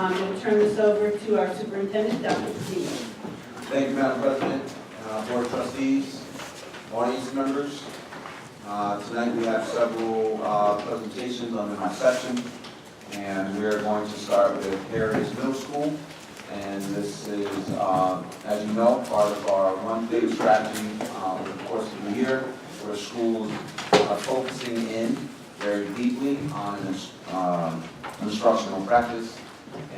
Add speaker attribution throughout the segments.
Speaker 1: I'm going to turn this over to our superintendent, Dr. Stevens.
Speaker 2: Thank you, Madam President, Board of Trustees, audience members. Tonight we have several presentations under my section, and we are going to start with Heritage Middle School. And this is, as you know, part of our One Big strategy over the course of the year, where schools are focusing in very deeply on instructional practice.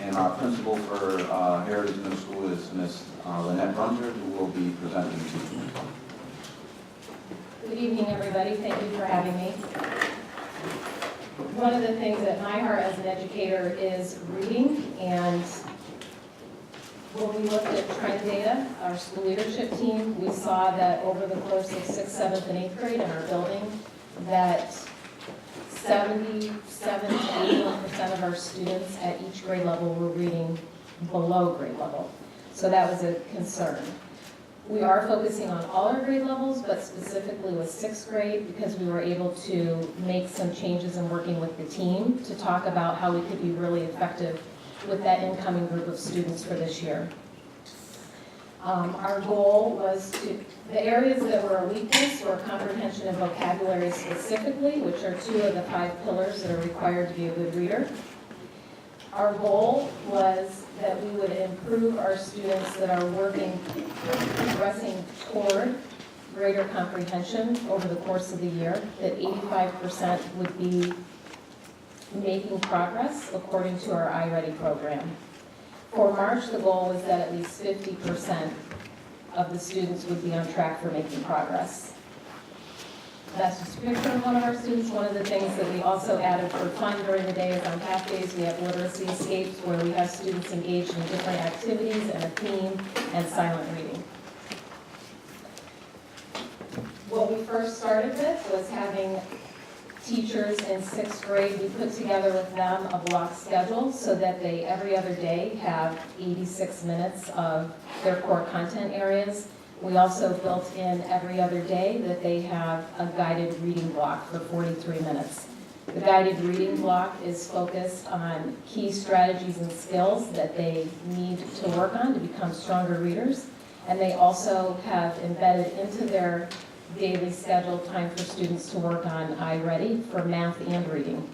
Speaker 2: And our principal for Heritage Middle School is Ms. Lynette Brunter, who will be presenting to you.
Speaker 3: Good evening, everybody. Thank you for having me. One of the things at my heart as an educator is reading, and when we looked at trend data, our school leadership team, we saw that over the course of 6th, 7th, and 8th grade in our building, that 77 to 81% of our students at each grade level were reading below grade level. So that was a concern. We are focusing on all our grade levels, but specifically with 6th grade, because we were able to make some changes in working with the team to talk about how we could be really effective with that incoming group of students for this year. Our goal was the areas that were a weakness were comprehension and vocabulary specifically, which are 2 of the 5 pillars that are required to be a good reader. Our goal was that we would improve our students that are progressing toward greater comprehension over the course of the year, that 85% would be making progress according to our iReady program. For March, the goal was that at least 50% of the students would be on track for making progress. That's just a picture of one of our students. One of the things that we also added for fun during the day is on half days we have literacy escapes where we have students engaged in different activities and a theme and silent reading. What we first started with was having teachers in 6th grade, we put together with them a block schedule so that they every other day have 86 minutes of their core content areas. We also built in every other day that they have a guided reading block for 43 minutes. The guided reading block is focused on key strategies and skills that they need to work on to become stronger readers. And they also have embedded into their daily schedule time for students to work on iReady for math and reading.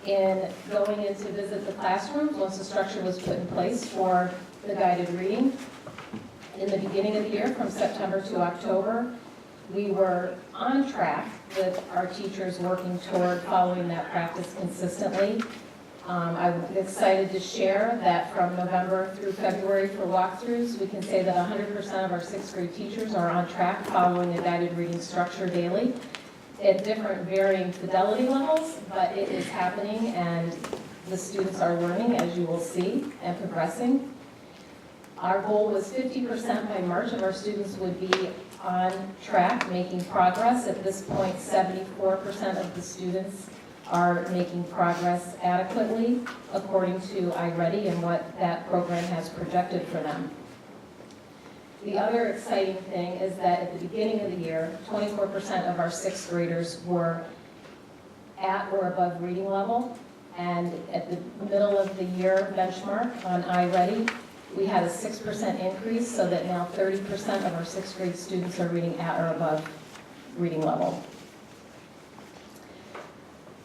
Speaker 3: In going in to visit the classrooms, once the structure was put in place for the guided reading, in the beginning of the year, from September to October, we were on track with our teachers working toward following that practice consistently. I'm excited to share that from November through February for walkthroughs, we can say that 100% of our 6th grade teachers are on track following a guided reading structure daily at different varying fidelity levels, but it is happening and the students are learning, as you will see, and progressing. Our goal was 50% by March of our students would be on track, making progress. At this point, 74% of the students are making progress adequately according to iReady and what that program has projected for them. The other exciting thing is that at the beginning of the year, 24% of our 6th graders were at or above reading level, and at the middle of the year benchmark on iReady, we had a 6% increase so that now 30% of our 6th grade students are reading at or above reading level.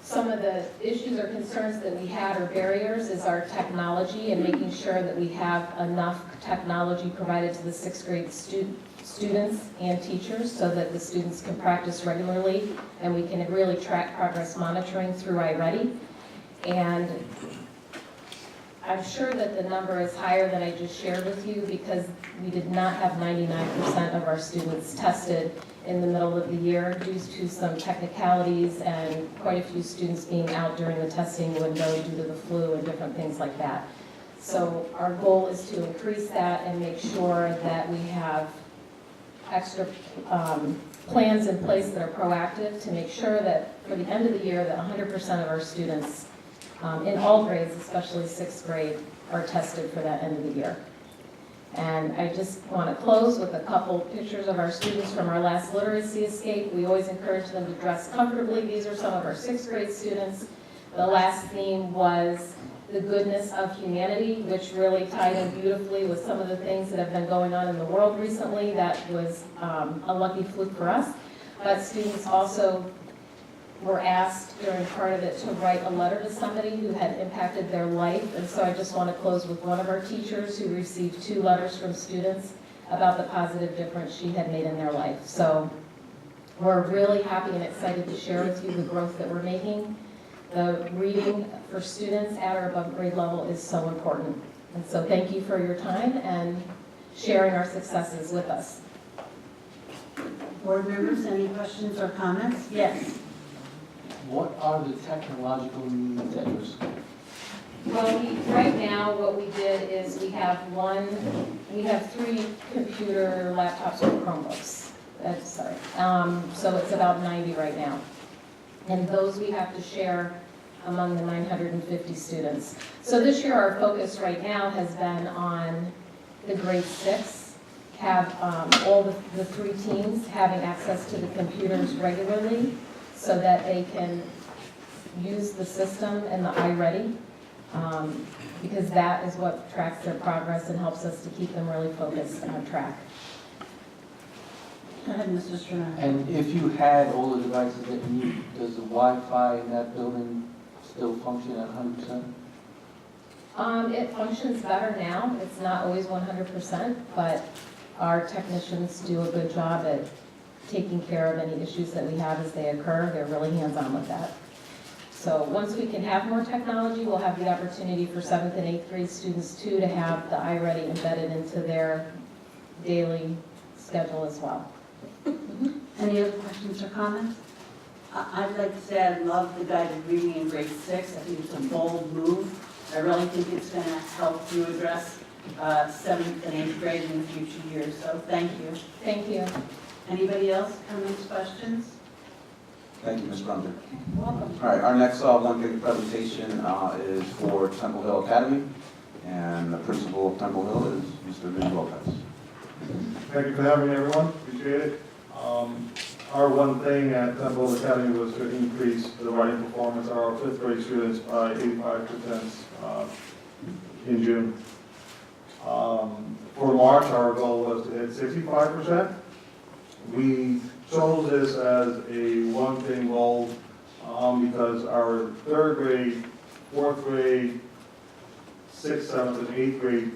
Speaker 3: Some of the issues or concerns that we had or barriers is our technology and making sure that we have enough technology provided to the 6th grade students and teachers so that the students can practice regularly and we can really track progress monitoring through iReady. And I'm sure that the number is higher than I just shared with you because we did not have 99% of our students tested in the middle of the year due to some technicalities and quite a few students being out during the testing window due to the flu and different things like that. So our goal is to increase that and make sure that we have extra plans in place that are proactive to make sure that for the end of the year that 100% of our students in all grades, especially 6th grade, are tested for that end of the year. And I just want to close with a couple pictures of our students from our last literacy escape. We always encourage them to dress comfortably. These are some of our 6th grade students. The last theme was the goodness of humanity, which really tied in beautifully with some of the things that have been going on in the world recently. That was a lucky fluke for us. But students also were asked during part of it to write a letter to somebody who had impacted their life. And so I just want to close with one of our teachers who received 2 letters from students about the positive difference she had made in their life. So we're really happy and excited to share with you the growth that we're making. The reading for students at or above grade level is so important. And so thank you for your time and sharing our successes with us.
Speaker 1: Board members, any questions or comments? Yes.
Speaker 4: What are the technological needs at your school?
Speaker 3: Well, right now, what we did is we have 3 computer laptops or Chromebooks. So it's about 90 right now. And those we have to share among the 950 students. So this year, our focus right now has been on the grade 6, have all the 3 teams having access to the computers regularly so that they can use the system and the iReady, because that is what tracks their progress and helps us to keep them really focused on track.
Speaker 1: Go ahead, Mr. Stern.
Speaker 4: And if you had all the devices that you need, does the Wi-Fi in that building still function at 100%?
Speaker 3: It functions better now. It's not always 100%, but our technicians do a good job at taking care of any issues that we have as they occur. They're really hands-on with that. So once we can have more technology, we'll have the opportunity for 7th and 8th grade students too to have the iReady embedded into their daily schedule as well.
Speaker 1: Any other questions or comments? I'd like to say I love the guided reading in grade 6. I think it's a bold move. I really think it's going to help you address 7th and 8th grade in the future years. So thank you.
Speaker 3: Thank you.
Speaker 1: Anybody else? Comments, questions?
Speaker 2: Thank you, Ms. Brunder.
Speaker 3: Welcome.
Speaker 2: All right, our next one-thing presentation is for Temple Hill Academy, and the principal of Temple Hill is Mr. Luis Lopez.
Speaker 5: Thank you for having me, everyone. Appreciate it. Our one thing at Temple Hill Academy was to increase the writing performance of our 5th grade students by 85% in June. For March, our goal was to hit 65%. We chose this as a one-thing goal because our 3rd grade, 4th grade, 6th, 7th, and 8th grade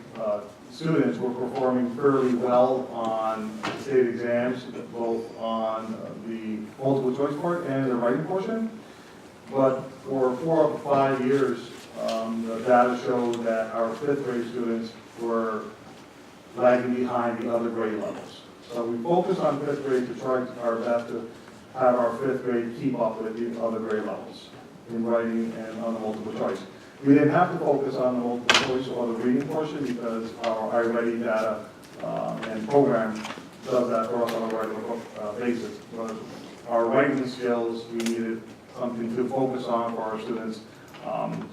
Speaker 5: students were performing fairly well on state exams, both on the multiple choice part and the writing portion. But for 4 of the 5 years, the data showed that our 5th grade students were lagging behind the other grade levels. So we focused on 5th grade to try our best to have our 5th grade keep up with the other grade levels in writing and on the multiple choice. We didn't have to focus on the multiple choice or the reading portion because our iReady data and program does that for us on a regular basis. But our writing skills, we needed something to focus on for our students.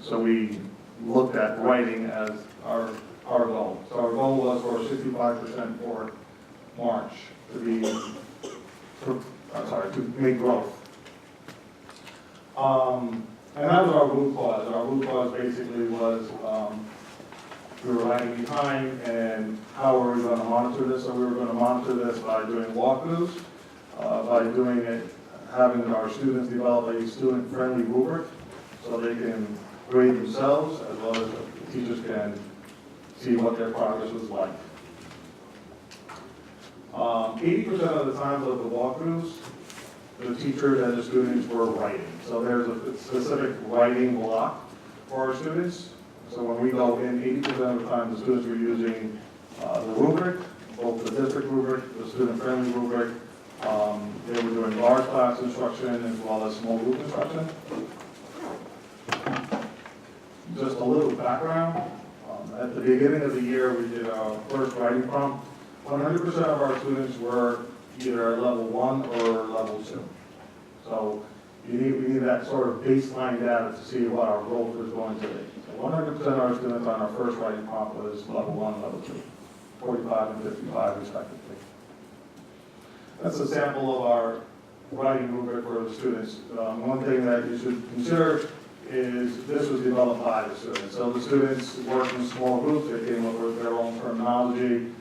Speaker 5: So we looked at writing as our goal. So our goal was for 65% for March to make growth. And that was our root cause. Our root cause basically was we were lagging behind, and how were we going to monitor this? So we were going to monitor this by doing walkthroughs, by doing it, having our students develop a student-friendly rubric so they can grade themselves as well as the teachers can see what their progress was like. 80% of the times of the walkthroughs, the teachers and the students were writing. So there's a specific writing block for our students. So when we go in, 80% of the time, the students were using the rubric, both the district rubric, the student-friendly rubric. They were doing large class instruction as well as small group instruction. Just a little background. At the beginning of the year, we did our first writing prompt. 100% of our students were either at level 1 or level 2. So we need that sort of baseline data to see what our growth is going to be. So 100% of our students on our first writing prompt was level 1, level 2, 45 and 55 respectively. That's a sample of our writing rubric for the students. One thing that you should consider is, this was developed by the students. So the students work in small groups, they came up with their own terminology.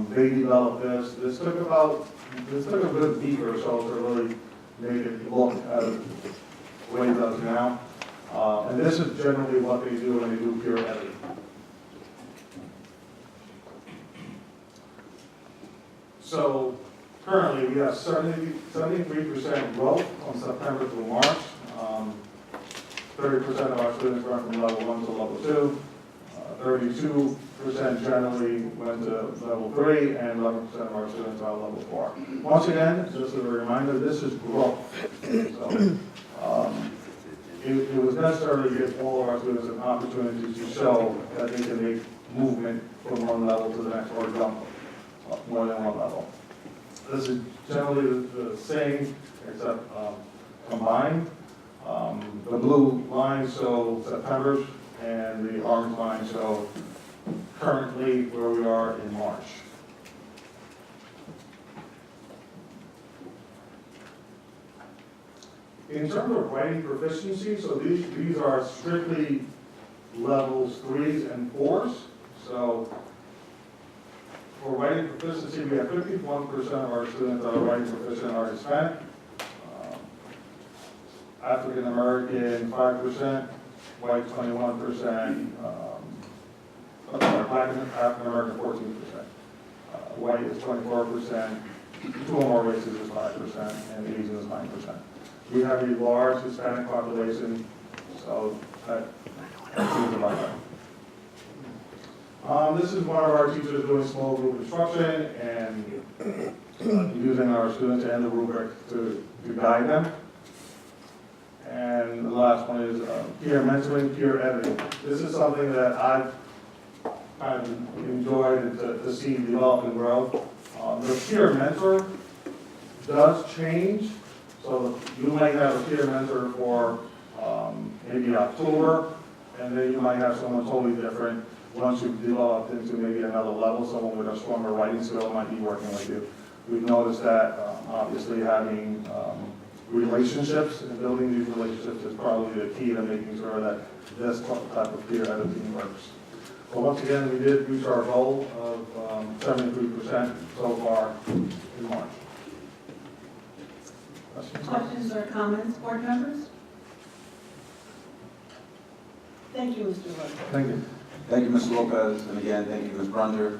Speaker 5: They developed this. This took a good week or so to really make it look as the way it does now. And this is generally what they do when they do peer editing. So currently, we have 73% growth from September through March. 30% of our students went from level 1 to level 2. 32% generally went to level 3, and 11% of our students are level 4. Once again, just as a reminder, this is growth. So, it was necessary to give all of our students an opportunity to show that they can make movement from one level to the next, or jump more than one level. This is generally the same, except combined. The blue lines show September's, and the orange lines show currently where we are in March. In terms of writing proficiency, so these are strictly levels 3s and 4s. So for writing proficiency, we have 51% of our students that are writing proficient are Hispanic. African American 5%, white 21%, Black and African American 14%. White is 24%, two or more races is 5%, and Asian is 9%. We have a large Hispanic population, so that seems about right. This is one of our teachers doing small group instruction and using our students and the rubric to guide them. And the last one is peer mentoring, peer editing. This is something that I've kind of enjoyed to see develop and grow. The peer mentor does change. So you might have a peer mentor for maybe October, and then you might have someone totally different once you've developed into maybe another level. Someone with a stronger writing skill might be working with you. We've noticed that obviously having relationships and building these relationships is probably the key to making sure that this type of peer editing works. But once again, we did reach our goal of 73% so far in March.
Speaker 1: Questions or comments, board members? Thank you, Mr. Lopez.
Speaker 5: Thank you.
Speaker 2: Thank you, Mr. Lopez, and again, thank you, Ms. Brunder.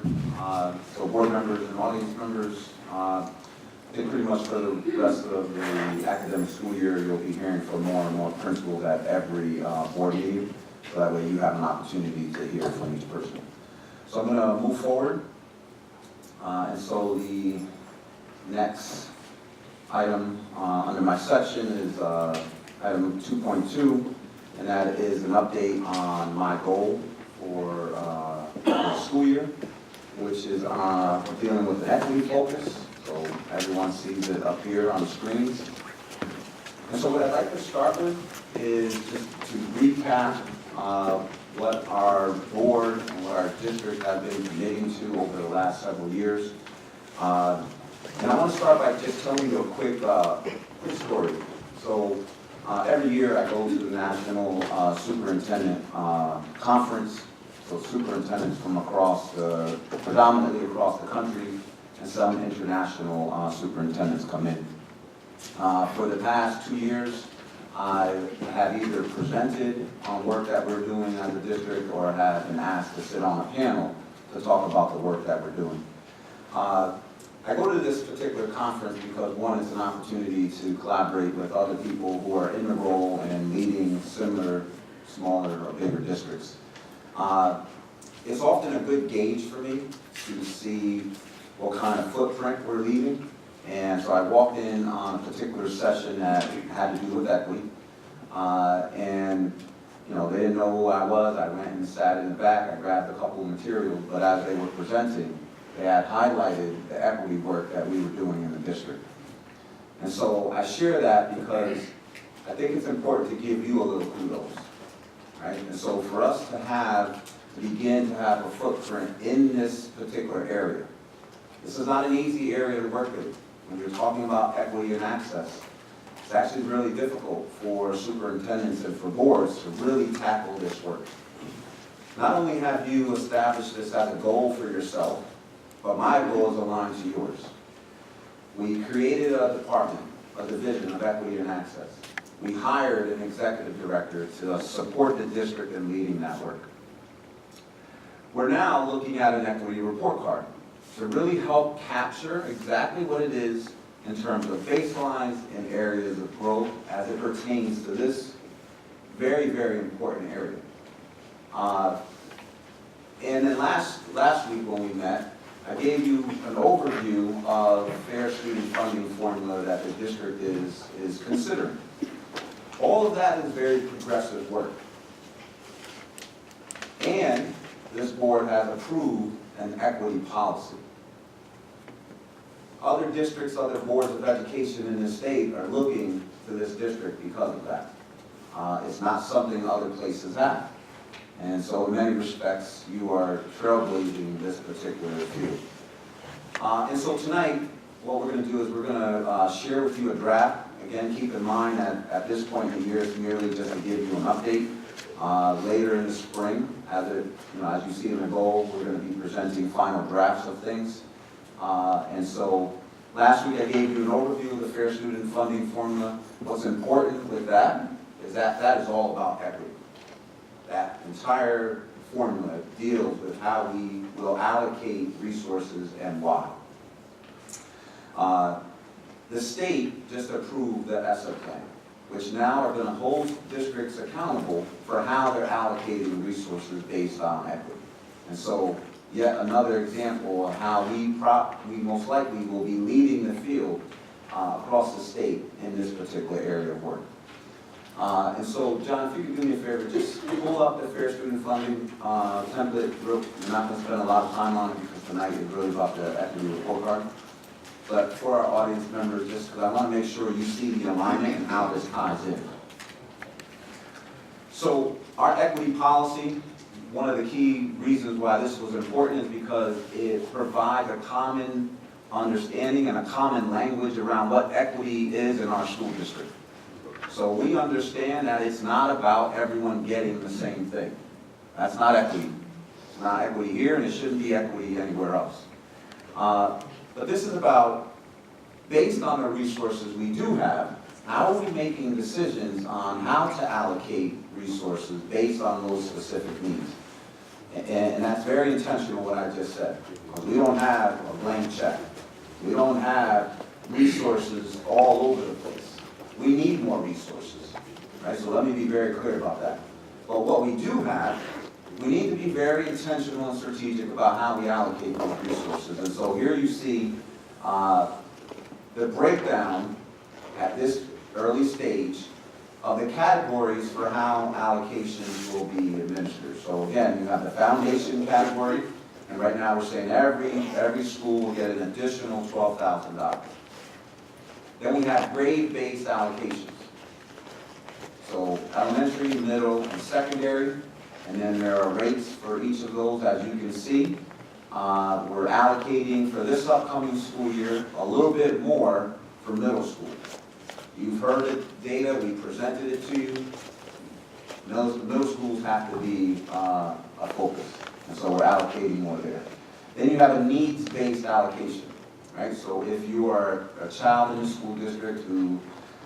Speaker 2: So board members and audience members, I think pretty much for the rest of the academic school year, you'll be hearing from more and more principals at every board meeting, so that way you have an opportunity to hear from each person. So I'm going to move forward, and so the next item under my section is item 2.2, and that is an update on my goal for the school year, which is dealing with an equity focus. So everyone sees it up here on the screens. And so what I'd like to start with is just to recap what our board and what our district have been committing to over the last several years. And I want to start by just telling you a quick story. So every year I go to the National Superintendent Conference. So superintendents from predominantly across the country, and some international superintendents come in. For the past 2 years, I have either presented on work that we're doing as a district or have been asked to sit on a panel to talk about the work that we're doing. I go to this particular conference because, one, it's an opportunity to collaborate with other people who are in the role and leading similar, smaller or bigger districts. It's often a good gauge for me to see what kind of footprint we're leaving. And so I walked in on a particular session that had to do with equity. And they didn't know who I was. I went and sat in the back. I grabbed a couple of materials, but as they were presenting, they had highlighted the equity work that we were doing in the district. And so I share that because I think it's important to give you a little kudos, right? And so for us to begin to have a footprint in this particular area, this is not an easy area to work in. When you're talking about equity and access, It's actually really difficult for superintendents and for boards to really tackle this work. Not only have you established this as a goal for yourself, but my goal is aligned to yours. We created a department, a division of equity and access. We hired an executive director to support the district in leading that work. We're now looking at an equity report card to really help capture exactly what it is in terms of baselines and areas of growth as it pertains to this very, very important area. And then last week when we met, I gave you an overview of fair student funding formula that the district is considering. All of that is very progressive work. And this board has approved an equity policy. Other districts, other boards of education in the state are looking to this district because of that. It's not something other places have. And so in many respects, you are trailblazing this particular field. And so tonight, what we're going to do is we're going to share with you a draft. Again, keep in mind that at this point in the year, it's merely just to give you an update. Later in the spring, as you see in the goal, we're going to be presenting final drafts of things. And so last week I gave you an overview of the Fair Student Funding Formula. What's important with that is that that is all about equity. That entire formula deals with how we will allocate resources and why. The state just approved the ESSA plan, which now are going to hold districts accountable for how they're allocating resources based on equity. And so, yet another example of how we most likely will be leading the field across the state in this particular area of work. And so, John, if you could do me a favor, just pull up the Fair Student Funding template. We're not going to spend a lot of time on it because tonight is really about the equity report card. But for our audience members, just because I want to make sure you see the alignment and how this ties in. So our equity policy, one of the key reasons why this was important is because it provides a common understanding and a common language around what equity is in our school district. So we understand that it's not about everyone getting the same thing. That's not equity. It's not equity here, and it shouldn't be equity anywhere else. But this is about, based on the resources we do have, how are we making decisions on how to allocate resources based on those specific needs? And that's very intentional what I just said. Because we don't have a blank check. We don't have resources all over the place. We need more resources, right? So let me be very clear about that. But what we do have, we need to be very intentional and strategic about how we allocate those resources. And so here you see the breakdown at this early stage of the categories for how allocations will be administered. So again, you have the foundation category, and right now we're saying every school will get an additional $12,000. Then we have grade-based allocations. So elementary, middle, and secondary. And then there are rates for each of those, as you can see. We're allocating for this upcoming school year a little bit more for middle school. You've heard the data, we presented it to you. Middle schools have to be a focus, and so we're allocating more there. Then you have a needs-based allocation, right? So if you are a child in the school district who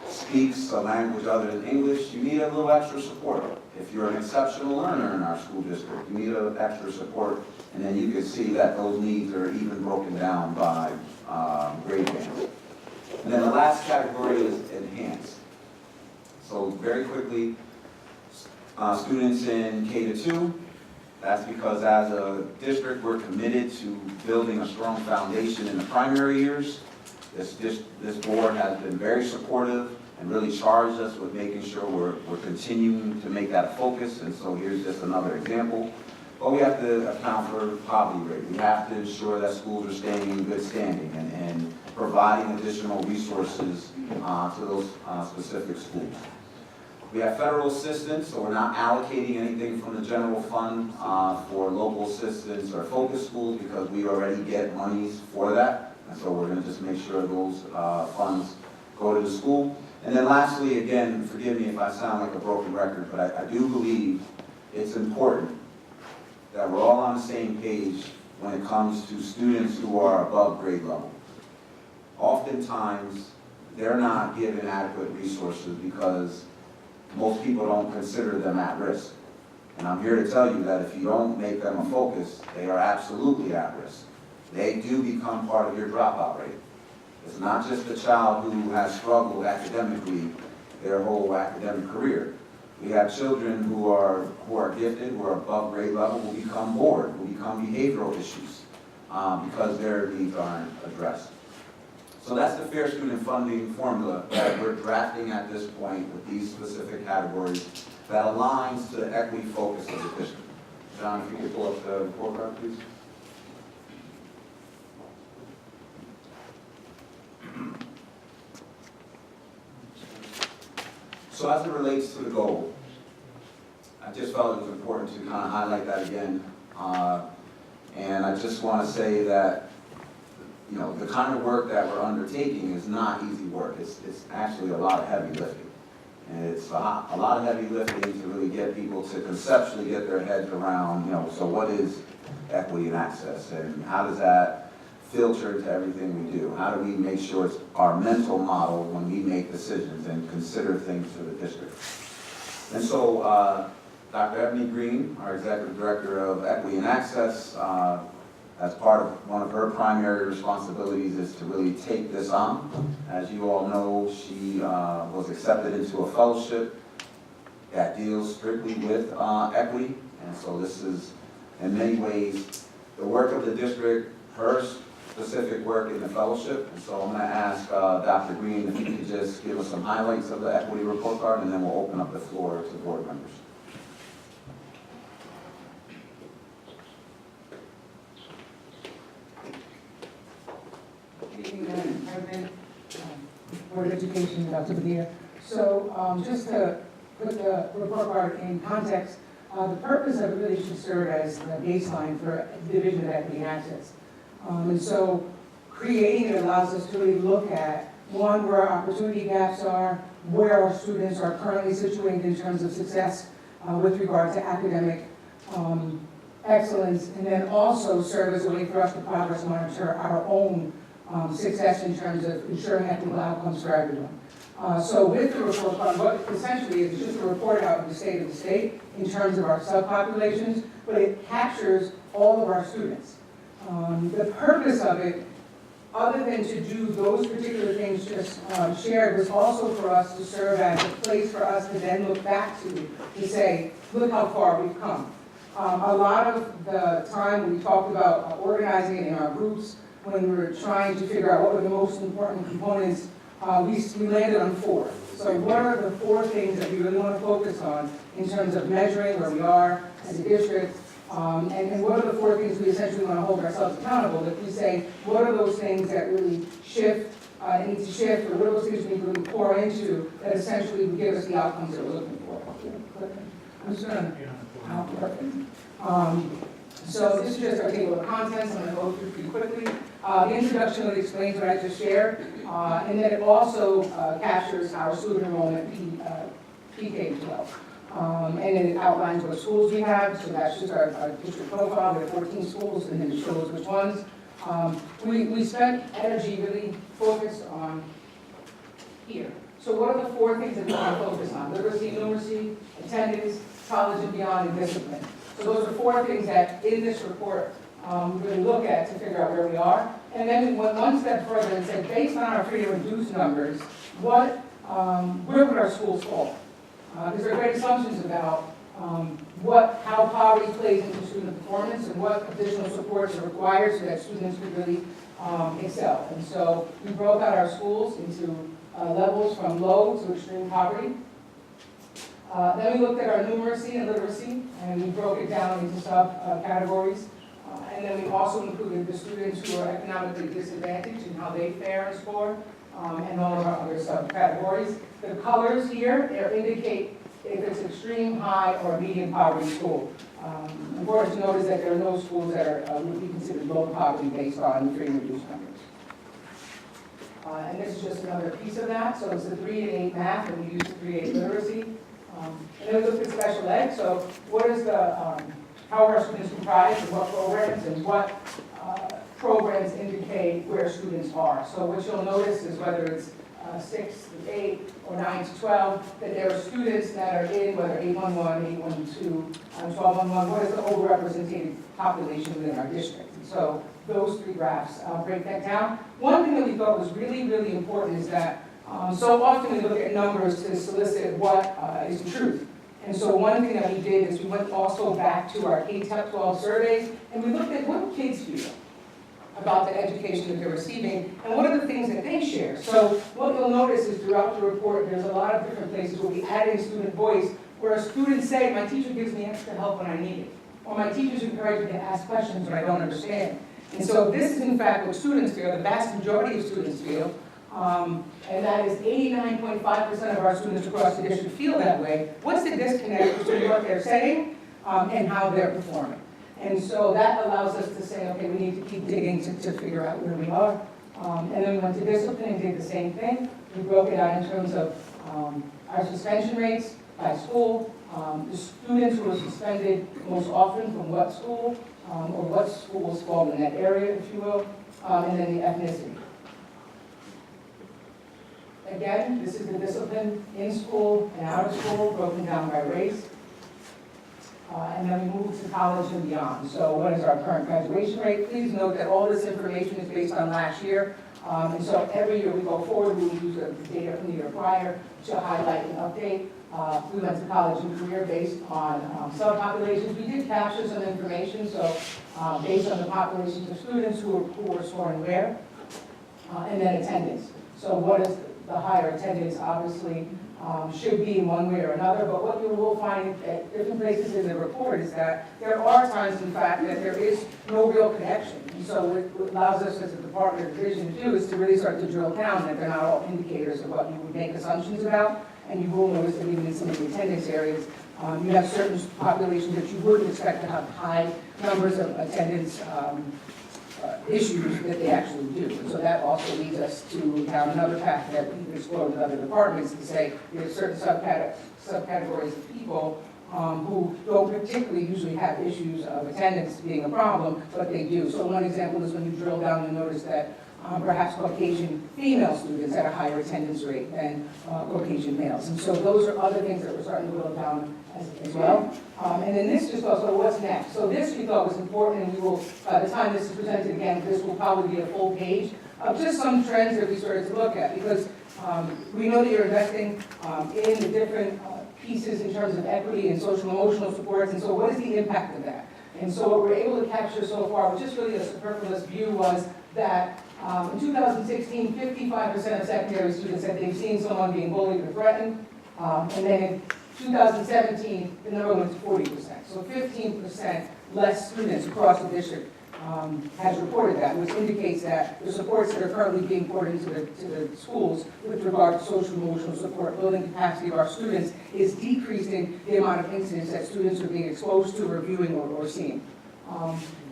Speaker 2: speaks a language other than English, you need a little extra support. If you're an exceptional learner in our school district, you need a extra support, and then you can see that those needs are even broken down by grade bands. And then the last category is enhanced. So very quickly, students in K-2, that's because as a district we're committed to building a strong foundation in the primary years. This board has been very supportive and really charged us with making sure we're continuing to make that a focus, and so here's just another example. But we have to account for poverty rate. We have to ensure that schools are staying in good standing and providing additional resources to those specific schools. We have federal assistance, so we're not allocating anything from the general fund for local assistance or focus schools because we already get monies for that. And so we're going to just make sure those funds go to the school. And then lastly, again, forgive me if I sound like a broken record, but I do believe it's important that we're all on the same page when it comes to students who are above grade level. Oftentimes, they're not given adequate resources because most people don't consider them at risk. And I'm here to tell you that if you don't make them a focus, they are absolutely at risk. They do become part of your dropout rate. It's not just the child who has struggled academically their whole academic career. We have children who are gifted, who are above grade level, who become bored, who become behavioral issues because their needs aren't addressed. So that's the Fair Student Funding formula that we're drafting at this point with these specific categories that aligns to the equity focus of the district. John, if you could pull up the report card, please. So as it relates to the goal, I just felt it was important to kind of highlight that again. And I just want to say that, you know, the kind of work that we're undertaking is not easy work. It's actually a lot of heavy lifting. And it's a lot of heavy lifting to really get people to conceptually get their heads around, you know, so what is equity and access? And how does that filter into everything we do? How do we make sure it's our mental model when we make decisions and consider things for the district? And so Dr. Ebony Green, our Executive Director of Equity and Access, as part of one of her primary responsibilities is to really take this on. As you all know, she was accepted into a fellowship that deals strictly with equity. And so this is, in many ways, the work of the district, her specific work in the fellowship. And so I'm going to ask Dr. Green if you could just give us some highlights of the equity report card, and then we'll open up the floor to board members.
Speaker 6: President, Board of Education, Dr. Badia. So just to put the report card in context, the purpose of it really should serve as the baseline for the Division of Equity and Access. And so creating it allows us to really look at, one, where our opportunity gaps are, where our students are currently situated in terms of success with regard to academic excellence, and then also serve as a way for us to progress monitor our own success in terms of ensuring equitable outcomes for everyone. So with the report card, what essentially is just a report out of the state in terms of our subpopulations, but it captures all of our students. The purpose of it, other than to do those particular things just shared, was also for us to serve as a place for us to then look back to say, look how far we've come. A lot of the time we talked about organizing it in our groups, when we were trying to figure out what were the most important components, we landed on 4. So what are the 4 things that we really want to focus on in terms of measuring where we are as a district, and what are the 4 things we essentially want to hold ourselves accountable? If we say, what are those things that really need to shift, or what are those things we need to really pour into that essentially would give us the outcomes that we're looking for? I'm just going to, perfect. So this is just our table of contents. I'm going to go through pretty quickly. The introduction really explains what I just shared, and then it also captures our student enrollment PK-12. And then it outlines what schools we have, so that's just our district profile. We have 14 schools, and then it shows which ones. We spent energy really focused on here. So what are the 4 things that we want to focus on? Literacy, numeracy, attendance, college and beyond, and discipline. So those are 4 things that in this report we really look at to figure out where we are. And then we went one step further and said, based on our free and reduced numbers, where would our schools fall? Because there are great assumptions about how poverty plays into student performance and what additional supports are required so that students could really excel. And so we broke out our schools into levels from low to extreme poverty. Then we looked at our numeracy and literacy, and we broke it down into subcategories. And then we also included the students who are economically disadvantaged and how they fare and score, and all of our other subcategories. The colors here indicate if it's extreme, high, or medium poverty school. Important to note is that there are no schools that would be considered low poverty based on free and reduced numbers. And this is just another piece of that. So it's the 3 to 8 math, and we use the 3 to 8 literacy. And then we looked at special ed. So what is how are our students comprised, and what programs, and what programs indicate where students are. So what you'll notice is whether it's 6 to 8 or 9 to 12, that there are students that are in whether 811, 812, 1211, what is the overrepresented population within our district. And so those 3 graphs break that down. One thing that we thought was really, really important is that so often we look at numbers to solicit what is the truth. And so one thing that we did is we went also back to our K-12 surveys, and we looked at what kids feel about the education that they're receiving, and what are the things that they share. So what you'll notice is throughout the report, there's a lot of different places where we add in student voice, where students say, my teacher gives me extra help when I need it, or my teachers encourage me to ask questions when I don't understand. And so this is in fact what students feel, the vast majority of students feel, and that is 89.5% of our students across the district feel that way. What's the disconnect between what they're saying and how they're performing? And so that allows us to say, okay, we need to keep digging to figure out where we are. And then we went to discipline and did the same thing. We broke it out in terms of our suspension rates by school, the students who were suspended most often from what school, or what schools fall in that area, if you will, and then the ethnicity. Again, this is the discipline in school and out of school, broken down by race. And then we move to college and beyond. So what is our current graduation rate? Please note that all this information is based on last year. And so every year we go forward, we use the data from the year prior to highlight and update. We went to college and career based on subpopulations. We did capture some information, so based on the populations of students who were scoring where, and then attendance. So what is the higher attendance, obviously, should be in one way or another, but what you will find at different places in the report is that there are times, in fact, that there is no real connection. And so what allows us as a department or division to do is to really start to drill down that they're not all indicators of what you would make assumptions about. And you will notice that even in some of the attendance areas, you have certain populations that you wouldn't expect to have high numbers of attendance issues that they actually do. And so that also leads us to down another path that we've explored with other departments to say there's certain subcategories of people who don't particularly usually have issues of attendance being a problem, but they do. So one example is when you drill down, you notice that perhaps Caucasian female students had a higher attendance rate than Caucasian males. And so those are other things that we're starting to drill down as well. And then this just also, what's next? So this we thought was important, and we will, by the time this is presented again, this will probably be a full page of just some trends that we started to look at, because we know that you're investing in the different pieces in terms of equity and social emotional supports, and so what is the impact of that? And so what we're able to capture so far, which is really a superfluous view, was that in 2016, 55% of secondary students said they've seen someone being bullied or threatened, and then in 2017, the number went to 40%. So 15% less students across the district has reported that, which indicates that the supports that are currently being poured into the schools with regard to social emotional support, building capacity of our students, is decreasing the amount of incidents that students are being exposed to, reviewing, or seeing.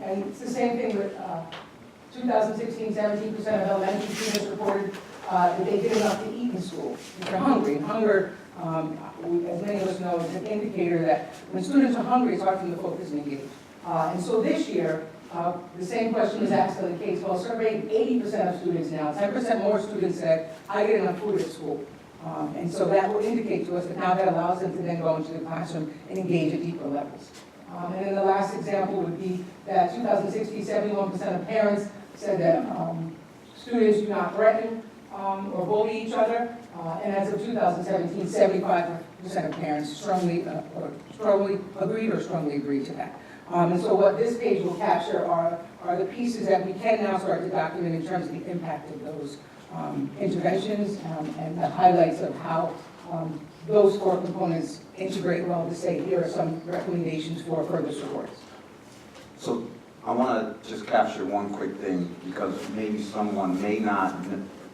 Speaker 6: And it's the same thing with 2016, 17% of elementary students reported that they did enough to eat in school. They're hungry. And hunger, as many of us know, is an indicator that when students are hungry, it's hard for them to focus and engage. And so this year, the same question was asked on the K-12 survey. 80% of students now, 10% more students said, I get enough food at school. And so that will indicate to us that now that allows them to then go into the classroom and engage at deeper levels. And then the last example would be that 2016, 71% of parents said that students do not threaten or bully each other. And as of 2017, 75% of parents strongly agreed or strongly agreed to that. And so what this page will capture are the pieces that we can now start to document in terms of the impact of those interventions and the highlights of how those 4 components integrate well to say here are some recommendations for further supports.
Speaker 2: So I want to just capture one quick thing, because maybe someone may not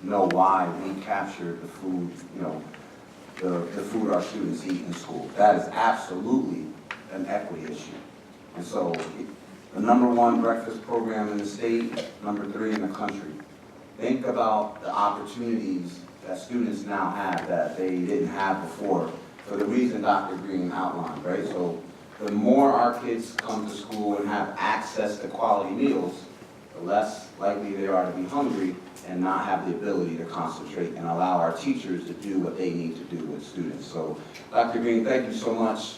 Speaker 2: know why we capture the food, the food our students eat in school. That is absolutely an equity issue. And so the #1 breakfast program in the state, #3 in the country. think about the opportunities that students now have that they didn't have before for the reason Dr. Green outlined, right? So the more our kids come to school and have access to quality meals, the less likely they are to be hungry and not have the ability to concentrate and allow our teachers to do what they need to do with students. So, Dr. Green, thank you so much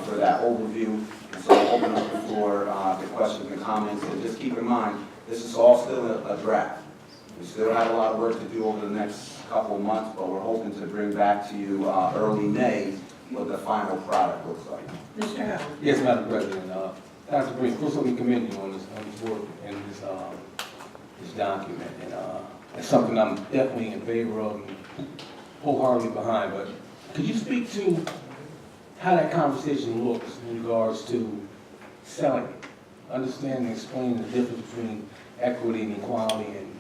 Speaker 2: for that overview. And so I'll open up the floor to questions and comments. And just keep in mind, this is all still a draft. We still have a lot of work to do over the next couple of months, but we're hoping to bring back to you early May what the final product looks like.
Speaker 1: Mr. Howard?
Speaker 4: Yes, Madam President. Dr. Green, first let me commend you on this work and this document. And it's something I'm definitely in favor of and wholeheartedly behind. But could you speak to how that conversation looks in regards to selling it? Understanding and explaining the difference between equity and equality and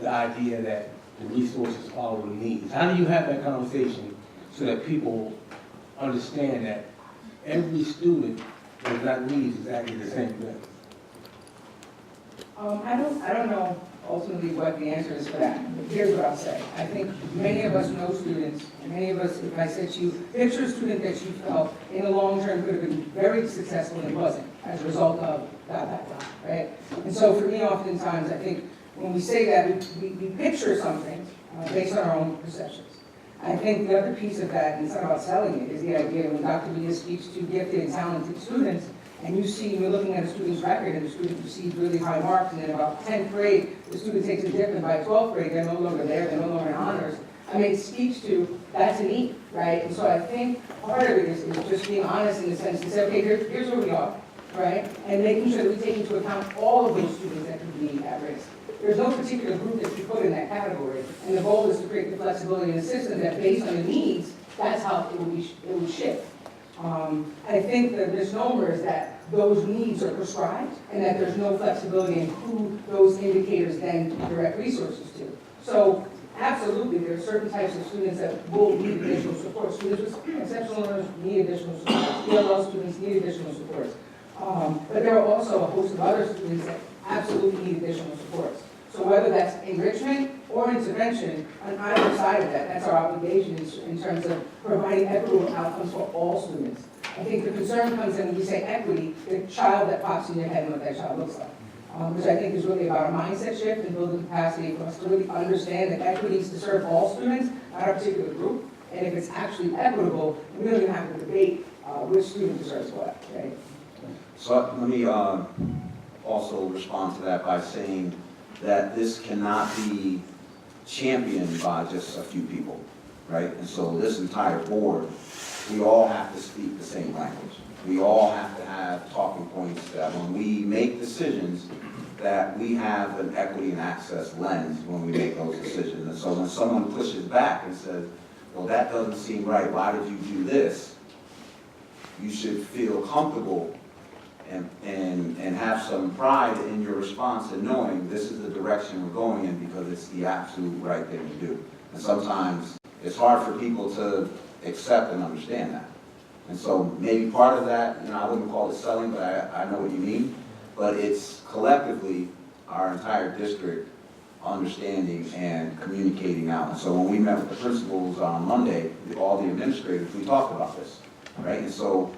Speaker 4: the idea that the resources follow the needs. How do you have that conversation so that people understand that every student does not need exactly the same thing?
Speaker 6: I don't know ultimately what the answer is for that. Here's what I'll say. I think many of us know students, and many of us, if I said to you, picture a student that you felt in the long term could have been very successful and wasn't as a result of that, right? And so for me, oftentimes, I think when we say that, we picture something based on our own perceptions. I think the other piece of that, and it's not about selling it, is the idea when Dr. Villa speaks to gifted and talented students, and you see, you're looking at a student's record, and the student receives really high marks, and then about 10th grade, the student takes a dip, and by 12th grade, they're no longer there, they're no longer in honors. I mean, it speaks to, that's a need, right? And so I think part of it is just being honest in the sense to say, okay, here's where we are, right? And making sure that we take into account all of those students that could be at risk. There's no particular group that you put in that category, and the goal is to create the flexibility in the system that based on the needs, that's how it will shift. I think the misnomer is that those needs are prescribed and that there's no flexibility in who those indicators then direct resources to. So absolutely, there are certain types of students that will need additional support. Students with exceptional learners need additional support. ELL students need additional supports. But there are also a host of other students that absolutely need additional supports. So whether that's enrichment or intervention, on either side of that, that's our obligation in terms of providing equitable outcomes for all students. I think the concern comes in when we say equity, the child that pops in your head and what that child looks like. Which I think is really about a mindset shift and building capacity for us to really understand that equity is to serve all students, not a particular group. And if it's actually equitable, we don't even have to debate which student deserves what, right?
Speaker 2: So let me also respond to that by saying that this cannot be championed by just a few people, right? And so this entire board, we all have to speak the same language. We all have to have talking points that when we make decisions, that we have an equity and access lens when we make those decisions. And so when someone pushes back and says, well, that doesn't seem right, why did you do this? You should feel comfortable and have some pride in your response and knowing this is the direction we're going in because it's the absolute right thing to do. And sometimes it's hard for people to accept and understand that. And so maybe part of that, I wouldn't call it selling, but I know what you mean, but it's collectively our entire district understanding and communicating out. And so when we met with the principals on Monday, all the administrators, we talked about this, right? And so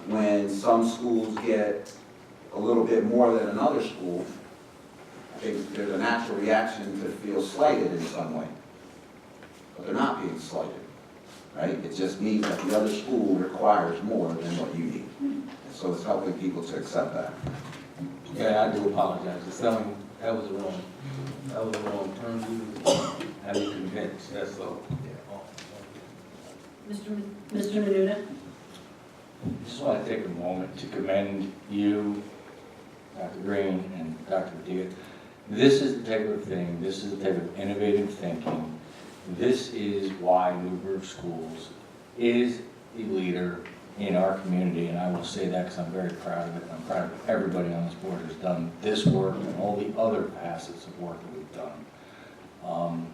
Speaker 2: when some schools get a little bit more than another school, I think there's a natural reaction to feel slighted in some way. But they're not being slighted, right? It just means that the other school requires more than what you need. And so it's helping people to accept that.
Speaker 4: Yeah, I do apologize. The selling, that was the wrong term used. I was convinced, that's all.
Speaker 1: Mr. Menuda?
Speaker 7: I just want to take a moment to commend you, Dr. Green, and Dr. Diaz. This is the type of thing, this is the type of innovative thinking. This is why Newburgh Schools is a leader in our community, and I will say that because I'm very proud of it. I'm proud of everybody on this board who's done this work and all the other facets of work that we've done.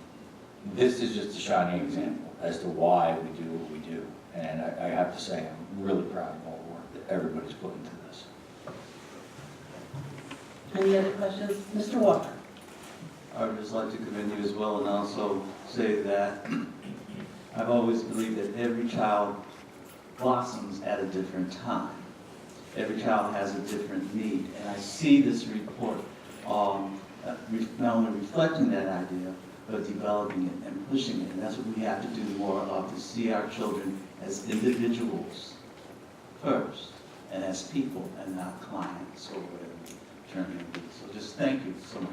Speaker 7: This is just a shining example as to why we do what we do. And I have to say, I'm really proud of all the work that everybody's put into this.
Speaker 1: Any other questions? Mr. Walker?
Speaker 8: I would just like to commend you as well and also say that I've always believed that every child blossoms at a different time. Every child has a different need, and I see this report not only reflecting that idea, but developing it and pushing it. And that's what we have to do more of, to see our children as individuals first, and as people, and not clients or whatever the term may be. So just thank you so much.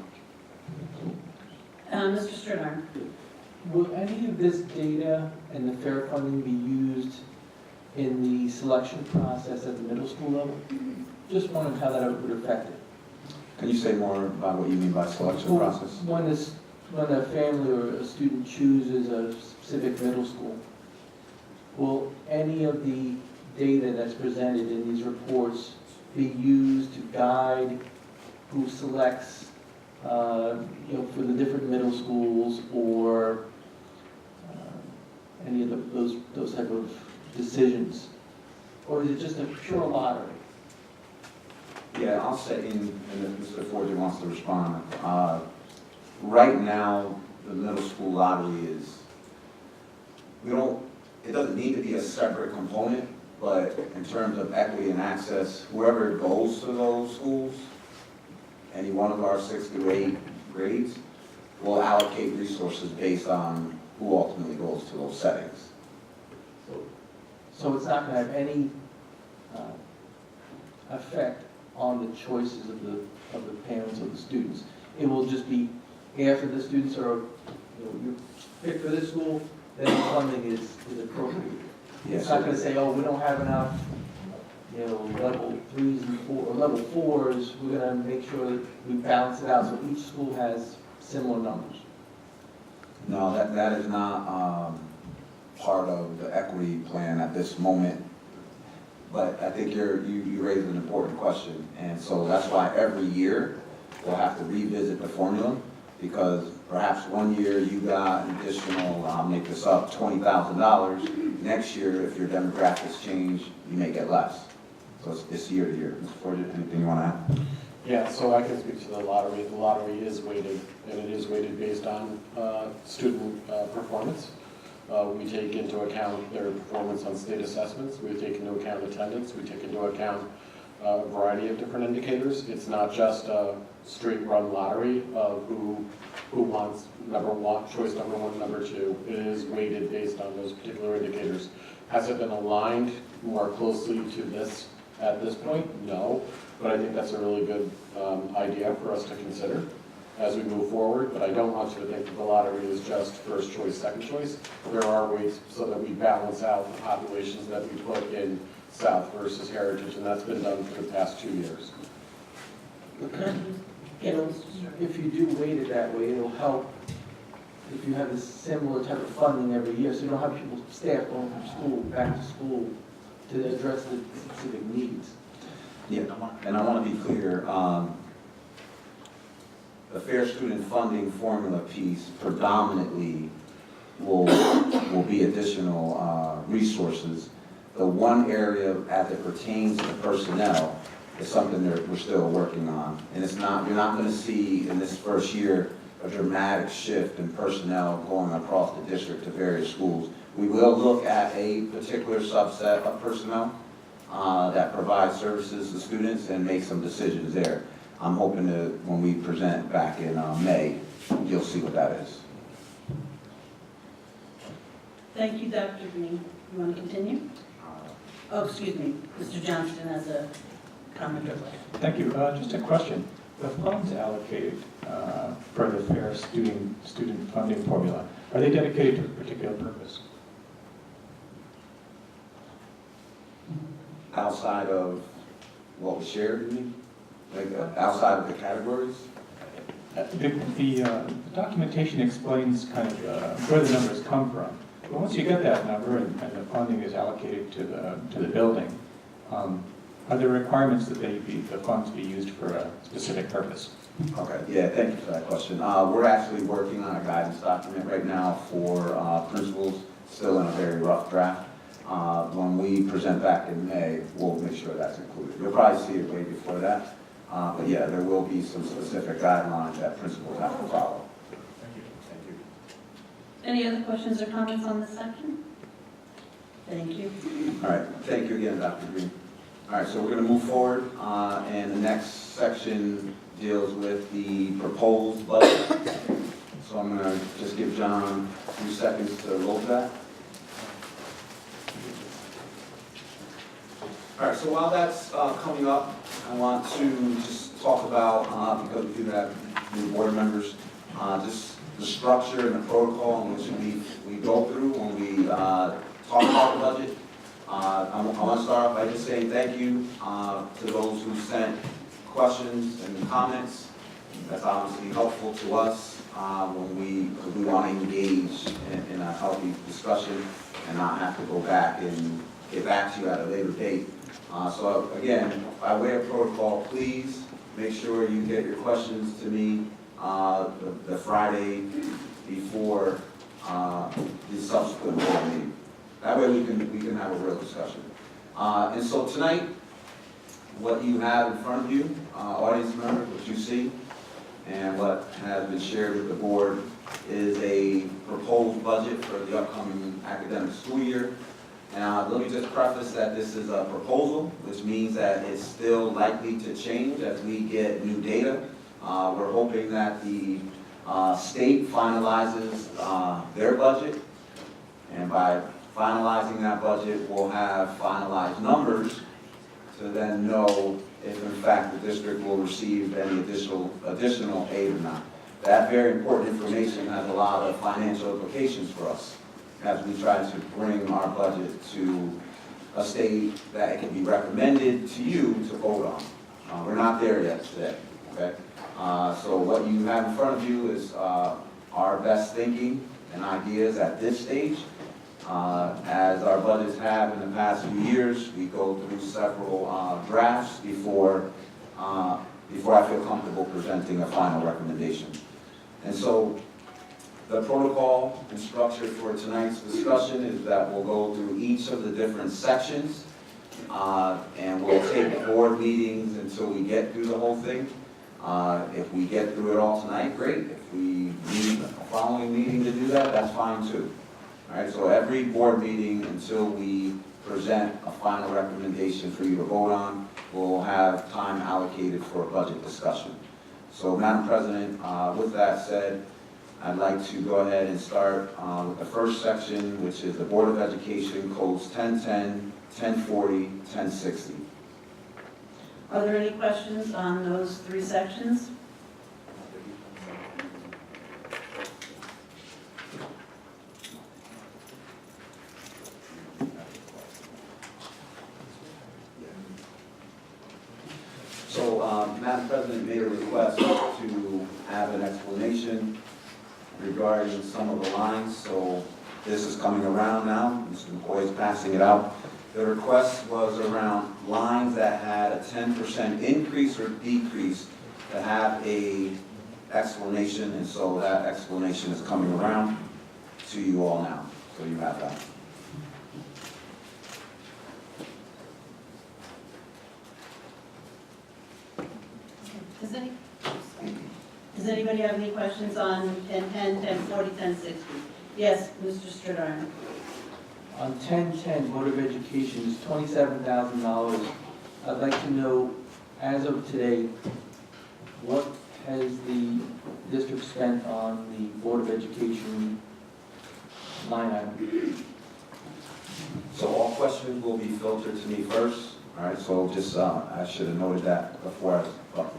Speaker 1: Mr. Sternard?
Speaker 9: Will any of this data and the fair funding be used in the selection process at the middle school level? Just wondering how that would affect it.
Speaker 2: Can you say more about what you mean by selection
Speaker 9: Well,
Speaker 2: process?
Speaker 9: When a family or a student chooses a specific middle school, will any of the data that's presented in these reports be used to guide who selects, for the different middle schools, or any of those type of decisions? Or is it just a pure lottery?
Speaker 2: Yeah, I'll say, and if Mr. Forger wants to respond. Right now, the middle school lottery is, it doesn't need to be a separate component, but in terms of equity and access, whoever goes to those schools, any one of our 6 through 8 grades, will allocate resources based on who ultimately goes to those settings.
Speaker 9: So it's not going to have any effect on the choices of the parents or the students. It will just be after the students are, you pick for this school, then the funding is appropriate.
Speaker 2: Yes,
Speaker 9: It's not going to say, oh, we don't have enough, level 3s and 4 or level 4s. We're going to make sure that we balance it out so each school has similar numbers.
Speaker 2: No, that is not part of the equity plan at this moment. But I think you raised an important question, and so that's why every year we'll have to revisit the formula, because perhaps one year you got an additional, I'll make this up, $20,000. Next year, if your demographics change, you may get less. So it's year to year. Mr. Forger, anything you want to add?
Speaker 10: Yeah, so I can speak to the lottery. The lottery is weighted, and it is weighted based on student performance. We take into account their performance on state assessments. We take into account attendance. We take into account a variety of different indicators. It's not just a straight run lottery of who wants choice number 1, number 2. It is weighted based on those particular indicators. Has it been aligned more closely to this at this point? No, but I think that's a really good idea for us to consider as we move forward. But I don't want you to think that the lottery is just first choice, second choice. There are ways so that we balance out the populations that we put in South versus Heritage, and that's been done for the past 2 years.
Speaker 9: If you do weight it that way, it'll help if you have this similar type of funding every year, so you don't have people, staff going from school, back to school to address the specific needs.
Speaker 2: Yeah, and I want to be clear, the Fair Student Funding Formula piece predominantly will be additional resources. The one area as it pertains to personnel is something that we're still working on. And it's not, you're not going to see in this first year a dramatic shift in personnel going across the district to various schools. We will look at a particular subset of personnel that provide services to students and make some decisions there. I'm hoping that when we present back in May, you'll see what that is.
Speaker 1: Thank you, Dr. Green. You want to continue? Oh, excuse me, Mr. Johnston has a comment or question.
Speaker 11: Thank you. Just a question. The funds allocated for the Fair Student Funding Formula, are they dedicated to a particular purpose?
Speaker 2: Outside of what was shared, you mean? Like outside of the categories?
Speaker 11: The documentation explains kind of where the numbers come from. But once you get that number and the funding is allocated to the building, are there requirements that the funds be used for a specific purpose?
Speaker 2: Okay, yeah, thank you for that question. We're actually working on a guidance document right now for principals, still in a very rough draft. When we present back in May, we'll make sure that's included. You'll probably see it way before that. But yeah, there will be some specific guidelines that principals have to follow.
Speaker 1: Any other questions or comments on this section? Thank you.
Speaker 2: All right, thank you again, Dr. Green. All right, so we're going to move forward, and the next section deals with the proposed budget. So I'm going to just give John a few seconds to load that. All right, so while that's coming up, I want to just talk about, because we do have new board members, just the structure and the protocol in which we go through when we talk about the budget. I want to start off by just saying thank you to those who sent questions and comments. That's obviously helpful to us when we want to engage in a healthy discussion and not have to go back and get back to you at a later date. So again, by way of protocol, please make sure you get your questions to me the Friday before the subsequent board meeting. That way we can have a real discussion. And so tonight, what you have in front of you, audience members, what you see, and what has been shared with the board is a proposed budget for the upcoming academic school year. Now, let me just preface that this is a proposal, which means that it's still likely to change as we get new data. We're hoping that the state finalizes their budget, and by finalizing that budget, we'll have finalized numbers to then know if in fact the district will receive any additional aid or not. That very important information has a lot of financial implications for us as we try to bring our budget to a state that it can be recommended to you to vote on. We're not there yet today, okay? So what you have in front of you is our best thinking and ideas at this stage. As our budgets have in the past few years, we go through several drafts before I feel comfortable presenting a final recommendation. And so the protocol and structure for tonight's discussion is that we'll go through each of the different sections, and we'll take board meetings until we get through the whole thing. If we get through it all tonight, great. If we need a following meeting to do that, that's fine too. All right, so every board meeting until we present a final recommendation for you to vote on, we'll have time allocated for a budget discussion. So, Madam President, with that said, I'd like to go ahead and start with the first section, which is the Board of Education codes 1010, 1040, 1060.
Speaker 1: Are there any questions on those three sections?
Speaker 2: So, Madam President made a request to have an explanation regarding some of the lines, so this is coming around now. Mr. McCoy is passing it out. The request was around lines that had a 10% increase or decrease to have a explanation, and so that explanation is coming around to you all now. So you have that.
Speaker 1: Does anybody have any questions on 1010, 1040, 1060? Yes, Mr. Stradar.
Speaker 9: On 1010, Board of Education is $27,000. I'd like to know, as of today, what has the district spent on the Board of Education line item?
Speaker 2: So all questions will be filtered to me first. All right, so just, I should have noted that before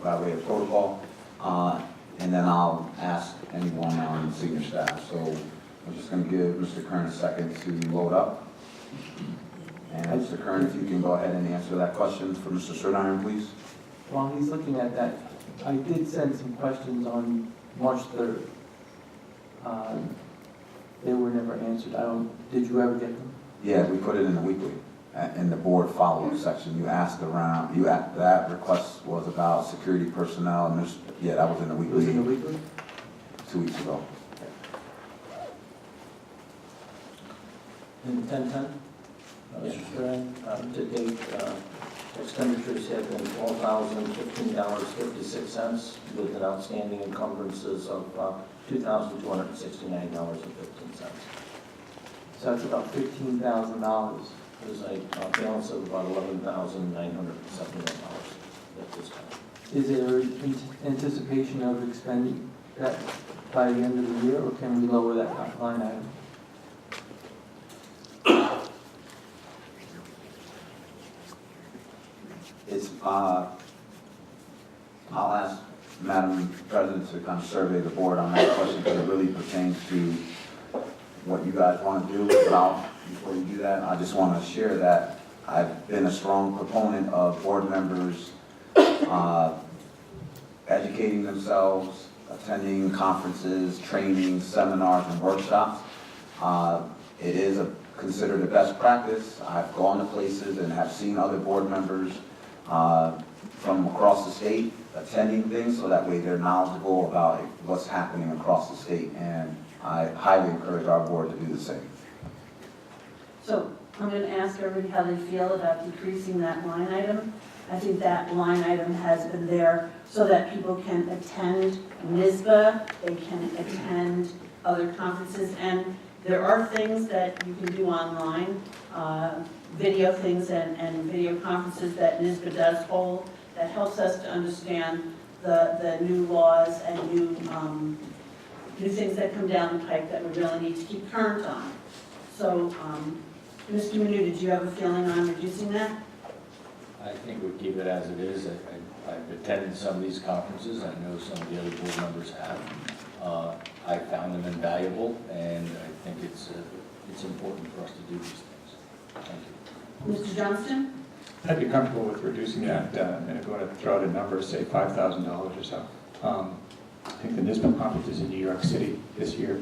Speaker 2: by way of protocol. And then I'll ask anyone on senior staff. So I'm just going to give Mr. Kern a second to load up. And Mr. Kern, if you can go ahead and answer that question for Mr. Stradar, please.
Speaker 9: While he's looking at that, I did send some questions on March 3rd. They were never answered. Did you ever get them?
Speaker 2: Yeah, we put it in the weekly, in the board follow-up section. You asked around, that request was about security personnel, and yeah, that was in the weekly.
Speaker 9: It was in the weekly?
Speaker 2: 2 weeks ago.
Speaker 9: In 1010?
Speaker 2: Yes.
Speaker 9: To date,
Speaker 12: expenditures have been $12,015.56 with an outstanding encumbrances of $2,269.15.
Speaker 9: So that's about $15,000.
Speaker 12: There's a balance of about $11,971 at this time.
Speaker 9: Is there anticipation of expending that by the end of the year, or can we lower that line item?
Speaker 2: It's, I'll ask Madam President to kind of survey the board on that question, because it really pertains to what you guys want to do. But before you do that, I just want to share that I've been a strong proponent of board members educating themselves, attending conferences, trainings, seminars, and workshops. It is considered a best practice. I've gone to places and have seen other board members from across the state attending things, so that way they're knowledgeable about what's happening across the state, and I highly encourage our board to do the same.
Speaker 1: So I'm going to ask everybody how they feel about decreasing that line item. I think that line item has been there so that people can attend NISBA, they can attend other conferences, and there are things that you can do online, video things and video conferences that NISBA does hold that helps us to understand the new laws and new things that come down the pike that we really need to keep current on. So, Mr. Menuda, do you have a feeling on reducing that?
Speaker 7: I think we'll keep it as it is. I've attended some of these conferences. I know some of the other board members have. I found them invaluable, and I think it's important for us to do these things. Thank you.
Speaker 1: Mr. Johnston?
Speaker 11: I'd be comfortable with reducing that, and if you want to throw out a number, say $5,000 or so. I think the NISBA conference is in New York City this year,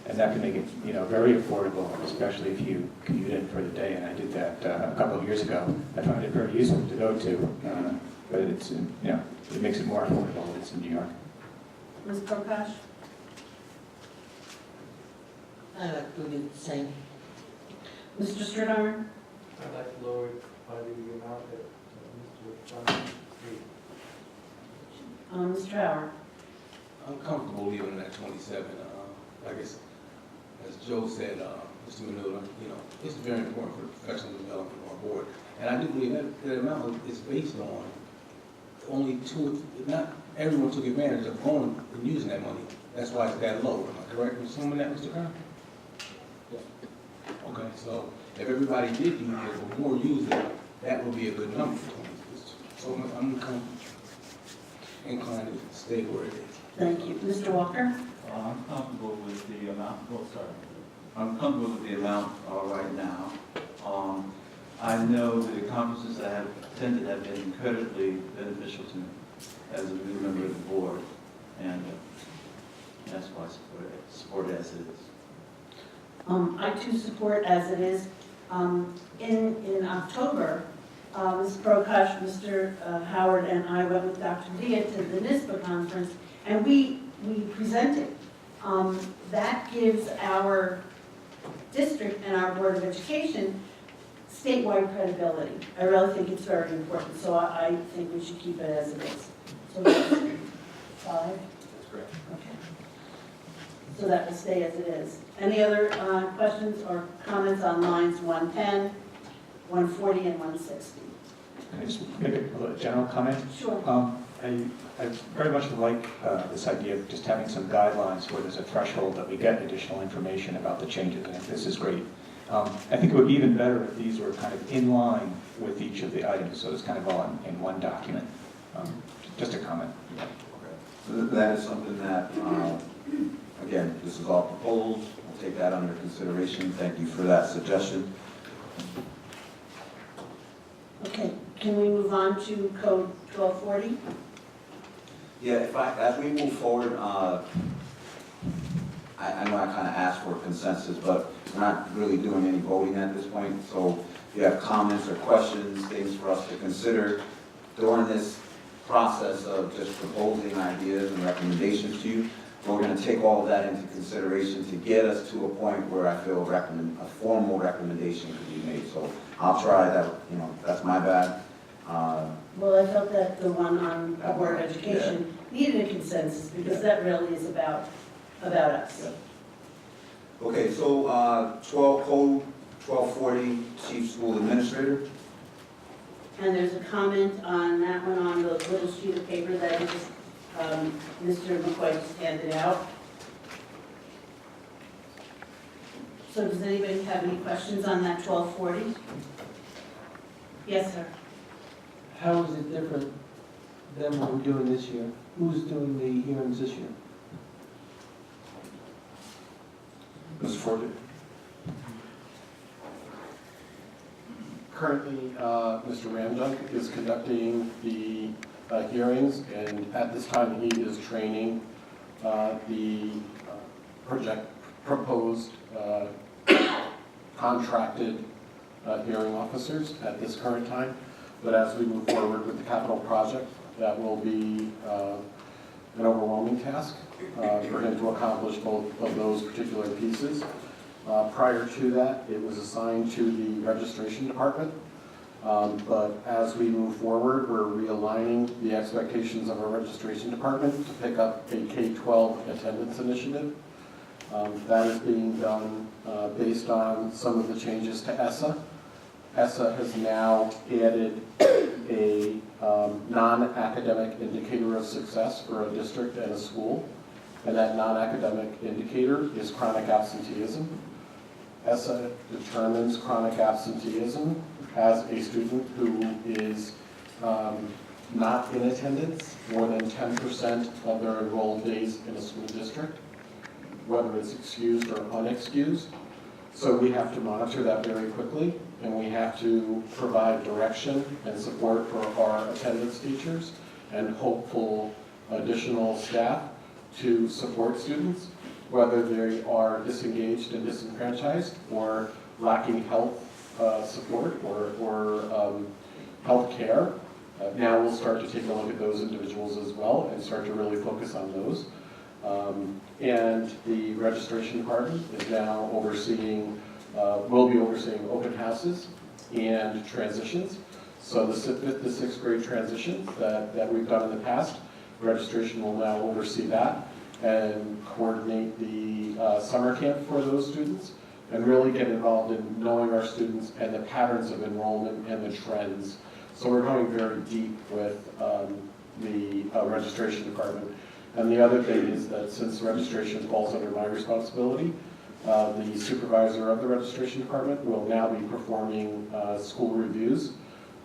Speaker 11: and that can make it, very affordable, especially if you commute in for the day. And I did that a couple of years ago. I found it very useful to go to, but it's, it makes it more affordable. It's in New York.
Speaker 1: Ms. Prakash?
Speaker 13: I'd like to do the same.
Speaker 1: Mr. Stridham?
Speaker 14: I'd like to lower it by the amount that Mr. Johnson stated.
Speaker 1: Mr. Howard?
Speaker 4: I'm comfortable leaving it at 27. I guess, as Joe said, Mr. Menuda, it's very important for the professional development of our board. And I do believe that amount is based on only not everyone took advantage of going and using that money. That's why it's that low. Am I correct in assuming that, Mr. Carter? Okay, so if everybody did use it or more used it, that would be a good number for 20. So I'm inclined to stay where it is.
Speaker 1: Thank you. Mr. Walker?
Speaker 8: I'm comfortable with the amount, I'm comfortable with the amount right now. I know the conferences that I have attended have been incredibly beneficial to me as a new member of the board, and that's why I support it as it is.
Speaker 1: I too support as it is. In October, Ms. Prakash, Mr. Howard, and I went with Dr. Dia to the NISBA conference, and we presented. That gives our district and our Board of Education statewide credibility. I really think it's very important, so I think we should keep it as it is. So that's 5?
Speaker 4: That's correct.
Speaker 1: Okay. So that will stay as it is. Any other questions or comments on lines 110, 140, and 160?
Speaker 11: Can I just make a general comment?
Speaker 1: Sure.
Speaker 11: I very much like this idea of just having some guidelines where there's a threshold that we get additional information about the changes. I think this is great. I think it would be even better if these were kind of in line with each of the items, so it's kind of all in one document. Just a comment.
Speaker 2: That is something that, again, this is all proposed. We'll take that under consideration. Thank you for that suggestion.
Speaker 1: Okay, can we move on to code 1240?
Speaker 2: Yeah, as we move forward, I know I kind of asked for consensus, but we're not really doing any voting at this point. So if you have comments or questions, things for us to consider during this process of just proposing ideas and recommendations to you, we're going to take all of that into consideration to get us to a point where I feel a formal recommendation could be made. So I'll try that, that's my bad.
Speaker 1: felt that the one on Board of Education needed a consensus, because that really is about us.
Speaker 2: Okay, so, 1240, Chief School Administrator.
Speaker 1: And there's a comment on that one on the little sheet of paper that Mr. McCoy just handed out. So does anybody have any questions on that 1240? Yes, sir.
Speaker 9: How is it different than what we're doing this year? Who's doing the hearings this year?
Speaker 2: Mr. Forte.
Speaker 10: Currently, Mr. Ramjunk is conducting the hearings, and at this time, he is training the proposed contracted hearing officers at this current time. But as we move forward with the capital project, that will be an overwhelming task for him to accomplish both of those particular pieces. Prior to that, it was assigned to the registration department. But as we move forward, we're realigning the expectations of our registration department to pick up a K-12 attendance initiative. That is being done based on some of the changes to ESSA. ESSA has now added a non-academic indicator of success for a district and a school, and that non-academic indicator is chronic absenteeism. ESSA determines chronic absenteeism as a student who is not in attendance more than 10% of their enrolled days in a school district, whether it's excused or unexcused. So we have to monitor that very quickly, and we have to provide direction and support for our attendance teachers and hopeful additional staff to support students, whether they are disengaged and disenfranchised or lacking health support or health care. Now we'll start to take a look at those individuals as well and start to really focus on those. And the registration department is now overseeing, will be overseeing open houses and transitions. So the 5th to 6th grade transitions that we've done in the past, registration will now oversee that and coordinate the summer camp for those students and really get involved in knowing our students and the patterns of enrollment and the trends. So we're going very deep with the registration department. And the other thing is that since registration falls under my responsibility, the supervisor of the registration department will now be performing school reviews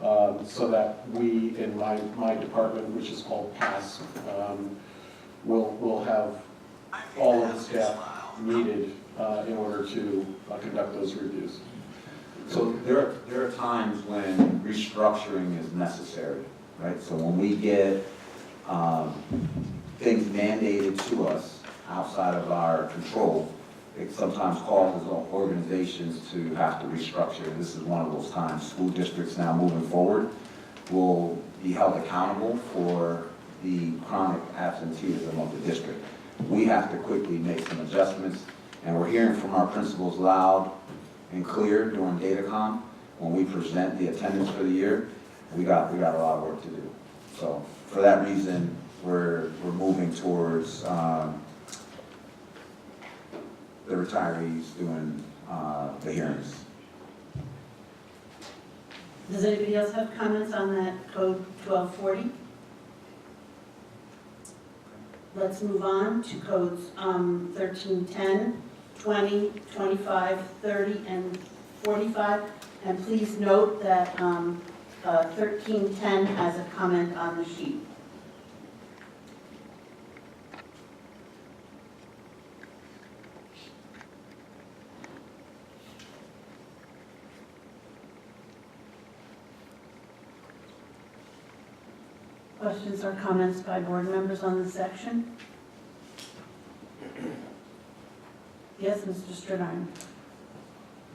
Speaker 10: so that we, in my department, which is called PASS, will have all of the staff needed in order to conduct those reviews.
Speaker 2: So there are times when restructuring is necessary, right? So when we get things mandated to us outside of our control, it sometimes causes organizations to have to restructure. This is one of those times. School districts now moving forward will be held accountable for the chronic absenteeism of the district. We have to quickly make some adjustments, and we're hearing from our principals loud and clear during Datacom when we present the attendance for the year. We got a lot of work to do. So for that reason, we're moving towards the retirees doing the hearings.
Speaker 1: Does anybody else have comments on that code 1240? Let's move on to codes 1310, 20, 25, 30, and 45. And please note that 1310 has a comment on the sheet. Questions or comments by board members on this section? Yes, Mr. Stradine.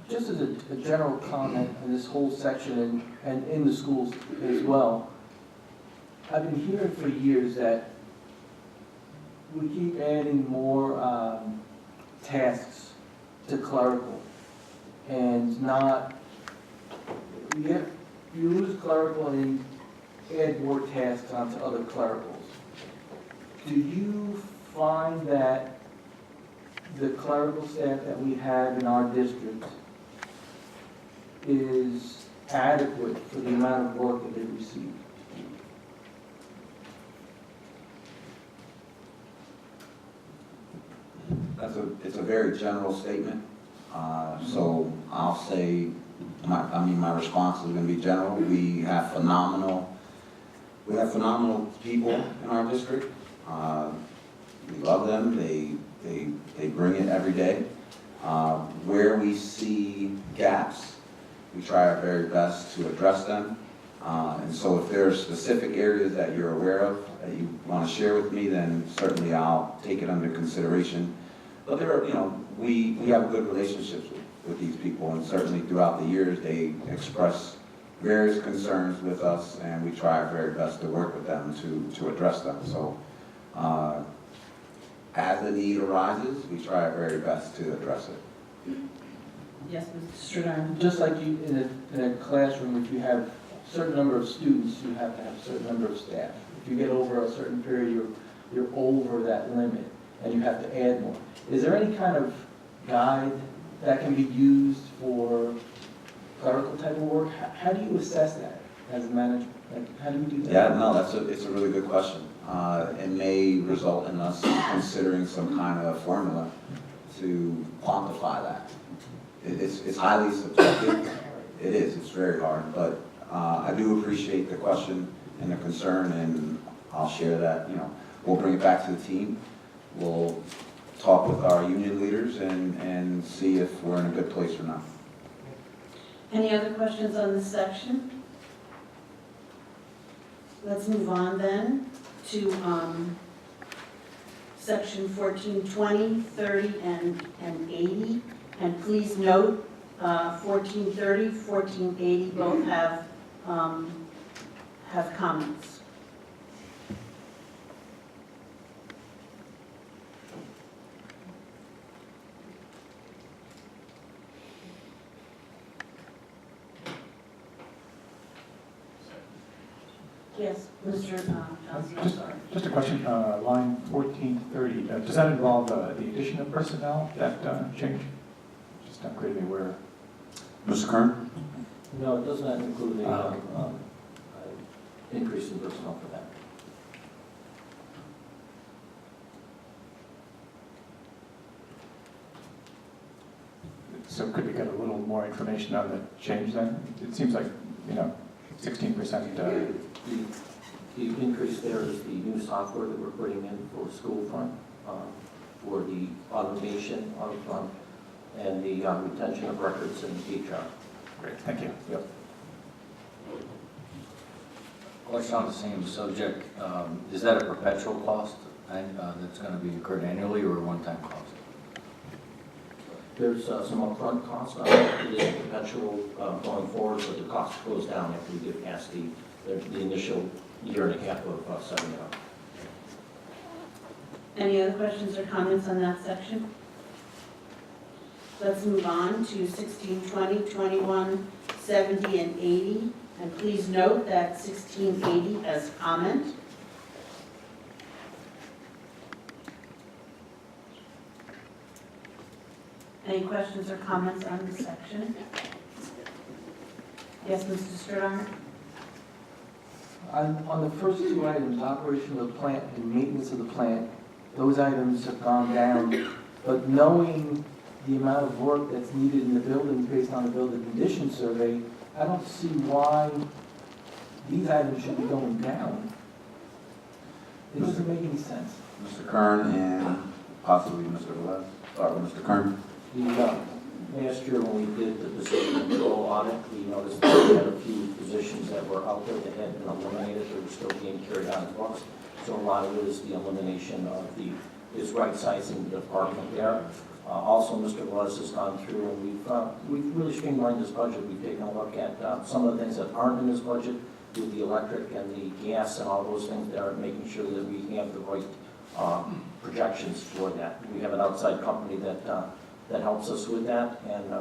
Speaker 9: Just as a general comment on this whole section and in the schools as well, I've been hearing for years that we keep adding more tasks to clerical and not, you lose clerical and add more tasks onto other clericals. Do you find that the clerical staff that we have in our district is adequate for the amount of work that they receive?
Speaker 2: It's a very general statement. So I'll say, my response is gonna be general. We have phenomenal people in our district. We love them. They bring it every day. Where we see gaps, we try our very best to address them. And so if there are specific areas that you're aware of that you want to share with me, then certainly I'll take it under consideration. But there are, we have good relationships with these people, and certainly throughout the years, they express various concerns with us, and we try our very best to work with them to address them. So as the need arises, we try our very best to address it.
Speaker 1: Yes, Mr. Stradar.
Speaker 9: Just like you, in a classroom, if you have a certain number of students, you have to have a certain number of staff. If you get over a certain period, you're over that limit, and you have to add more. Is there any kind of guide that can be used for clerical type of work? How do you assess that as a manager? Like, how do you do that?
Speaker 2: Yeah, no, it's a really good question. It may result in us considering some kind of formula to quantify that. It's highly subjective. It is, it's very hard, but I do appreciate the question and the concern, and I'll share that, we'll bring it back to the team. We'll talk with our union leaders and see if we're in a good place or not.
Speaker 1: Any other questions on this section? Let's move on then to section 1420, 30, and 80. And please note, 1430, 1480 both have comments. Yes, Mr. Johnson, I'm sorry.
Speaker 11: Just a question, line 1430, does that involve the addition of personnel, that change? Just not clear to me where.
Speaker 2: Mr. Kern?
Speaker 12: No, it does not include the increase in personnel for that.
Speaker 11: So could we get a little more information on the change then? It seems like, 16%.
Speaker 12: The increase there is the new software that we're putting in for school front, for the automation of, and the retention of records in HR.
Speaker 11: Great, thank you. Yep.
Speaker 7: Question on the same subject, is that a perpetual cost that's going to be incurred annually or a one-time cost?
Speaker 12: There's some upfront costs on it. It is perpetual going forward, but the cost goes down after we get past the initial year and a half of setting it up.
Speaker 1: Any other questions or comments on that section? Let's move on to 1620, 21, 70, and 80. And please note that 1680 has comment. Any questions or comments on this section? Yes, Mr. Stradar?
Speaker 9: On the first two items, operation of the plant and maintenance of the plant, those items have gone down. But knowing the amount of work that's needed in the buildings based on the building condition survey, I don't see why these items should be going down. It doesn't make any sense.
Speaker 2: Mr. Kern and possibly Mr. Velez. Start with Mr. Kern.
Speaker 12: Last year when we did the position control audit, we noticed that we had a few positions that were out there that had been eliminated, that were still being carried on as books. So a lot of it is the elimination of is right-sizing the department there. Also, Mr. Velez has gone through and we've really streamlined this budget. We've taken a look at some of the things that aren't in this budget, with the electric and the gas and all those things there, making sure that we have the right projections for that. We have an outside company that helps us with that, and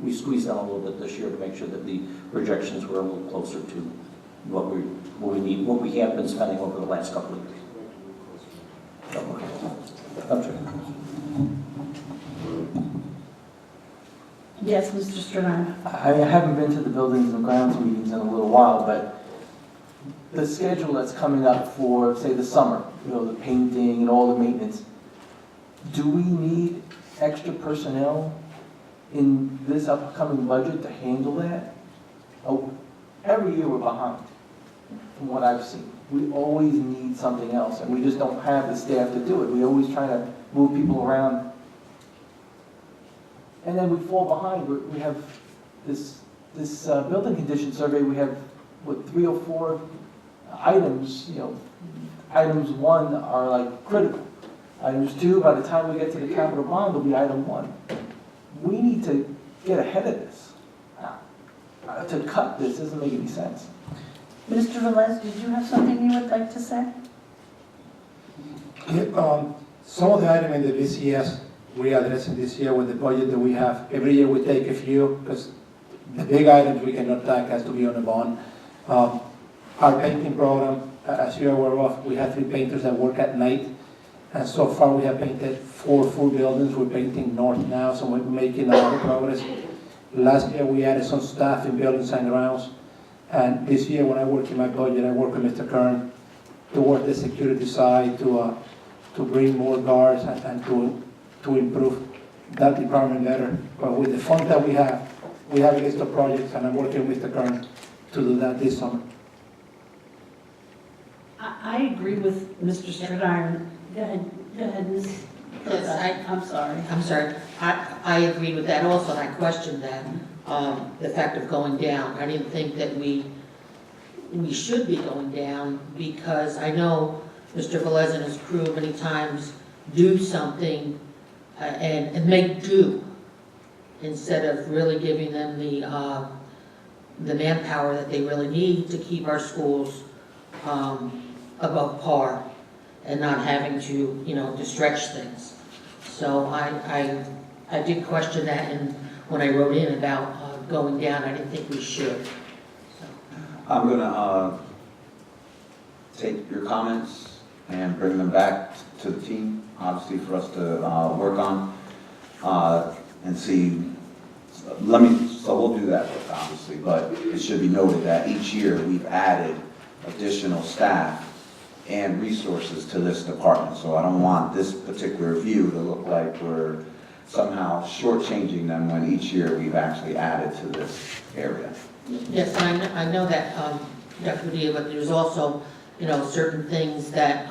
Speaker 12: we squeezed down a little bit this year to make sure that the projections were a little closer to what we need, what we have been spending over the last couple of years. So, okay. I'm sorry.
Speaker 1: Yes, Mr. Stradina.
Speaker 9: I haven't been to the buildings and grounds meetings in a little while, but the schedule that's coming up for, say, the summer, you know, the painting and all the maintenance, do we need extra personnel in this upcoming budget to handle that? Oh, every year we're behind, from what I've seen. We always need something else, and we just don't have the staff to do it. We always try to move people around, and then we fall behind. We have this building condition survey. We have, what, 3 or 4 items, you know. Items 1 are like critical. Items 2, by the time we get to the capital bond, will be item 1. We need to get ahead of this. To cut this doesn't make any sense.
Speaker 1: Mr. Velez, did you have something you would like to say?
Speaker 15: Some of the items in the BCS we are addressing this year with the budget that we have. Every year we take a few, because the big items we cannot take has to be on the bond. Our painting program, as you are aware of, we have 3 painters that work at night. And so far we have painted 4 full buildings. We're painting north now, so we're making a lot of progress. Last year we added some staff in buildings and grounds. And this year when I work in my budget, I work with Mr. Kern to work the security side, to bring more guards and to improve that department better. But with the funds that we have a list of projects, and I'm working with Mr. Kern to do that this summer.
Speaker 1: I agree with Mr. Stradine. Go ahead, Ms.
Speaker 13: Yes,
Speaker 1: I'm sorry.
Speaker 13: I'm sorry, I agree with that also, and I questioned that, the fact of going down. I didn't think that we should be going down, because I know Mr. Velez and his crew many times do something and make do, instead of really giving them the manpower that they really need to keep our schools above par and not having to, to stretch things. So I did question that, and when I wrote in about going down, I didn't think we should. So.
Speaker 2: I'm gonna take your comments and bring them back to the team, obviously for us to work on and see. So we'll do that, obviously, but it should be noted that each year we've added additional staff and resources to this department. So I don't want this particular view to look like we're somehow shortchanging them when each year we've actually added to this area.
Speaker 13: Yes, and I know that, Dr. Padilla, but there's also, certain things that,